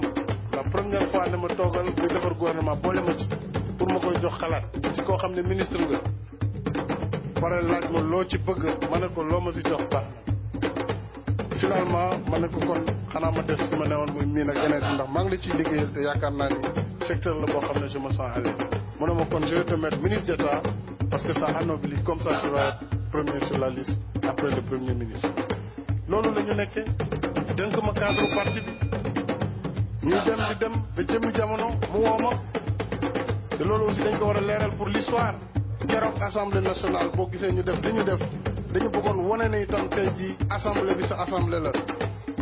la première fois ne ma toogal muy defar gouvernement boole ma ci pour ma koy jox xalaat ci koo xam ne ministre nga pare laaj ma loo ci bëgg ma ne ko loo ma si jox baax finalement ma ne ko kon xanaa ma des ci ma newoon muy miin ak yeneen ndax maa ngi la ciy liggéeyal te yaakaar naa ni secteur la boo xam ne je me sens à l'aise mu ne ma kon je vais te mettre ministre d'État parce que ça anoblit comme ça tu vas être premier sur la liste après le premier ministre loolu la ñu nekkee dénk ma cadre parti bi ñuy dem di dem ba jëmmi jamono mu woo ma te loolu aussi dañ ko war a leeral pour l'histoire keroog assemblée nationale boo gisee ñu def li ñu def dañu bëggoon wane ne itam tey jii assemblée bi sa assemblée la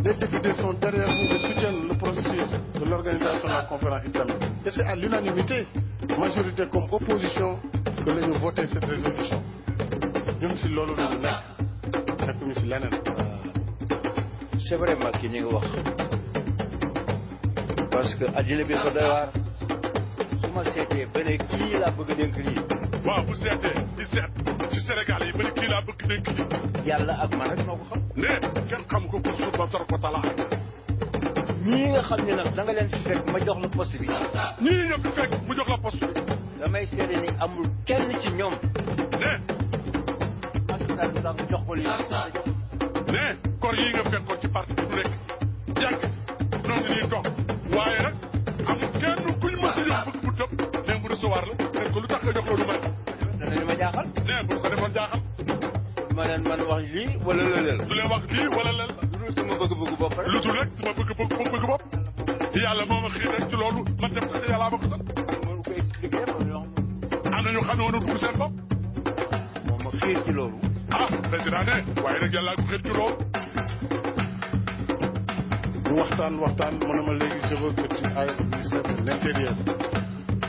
les députés sont derrière vous et soutiennent le processus de l'organisation de la conférence islamique et c'est à l'unanimité majorité comme opposition que la ñu voté cette résolution ñun si loolu la ñu nekk ñu si leneen. c'est vraiment ki ñu ngi wax parce que addina bi ko doy waar su ma seetee ba ne kii laa bëgg dénk lii. waaw bu seetee di seet ci Sénégal yi ba ne kii laa bëgg dénk lii. yàlla ak man rek moo ko xam. ne kenn xam ko pour suuf ba tor ko talaa. ñii nga xam ne nag da nga leen fi fekk ma jox la poste bi. ñii ñoo fi fekk mu jox la poste bi. damay seede ni amul kenn ci ñoom. ne. daal nga jox ko lii. ne kor yi nga fekkoon ci parti bi bu nekk yàgg noo ngi nii toog waaye nag amul kenn kuñ mës a jox bëgg bu tëb ne mu recevoir la ne ko lu tax nga jox loolu may. danañu ma jaaxal. ne bu ko defoon jaaxal. ma leen man wax lii wala lëleel. du leen wax lii wala lël. lu dul sama bëgg-bëgg bopp rek. lu dul rek sama bëgg bopp. yàlla moo ma xiir rek ci loolu man def ko te yàlla ma ko sax. mënu ko expliquer am na ñu xam ne woon dugg seen bopp. moom ma xiir ci loolu. ah président ne waaye nag yàlla ko xiir ci loolu. ñu waxtaan mu ne ma léegi je veux que tu ailles au ministère de l'intérieur.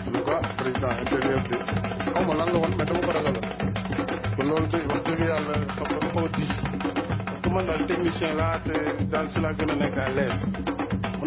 en tout cas président intérieur bi xaw ma lan la woon mais dama ko ragal te loolu de wax dëgg yàlla xam nga dafa diis parce que man daal technicien laa te daal si laa gën a nekk à l'aise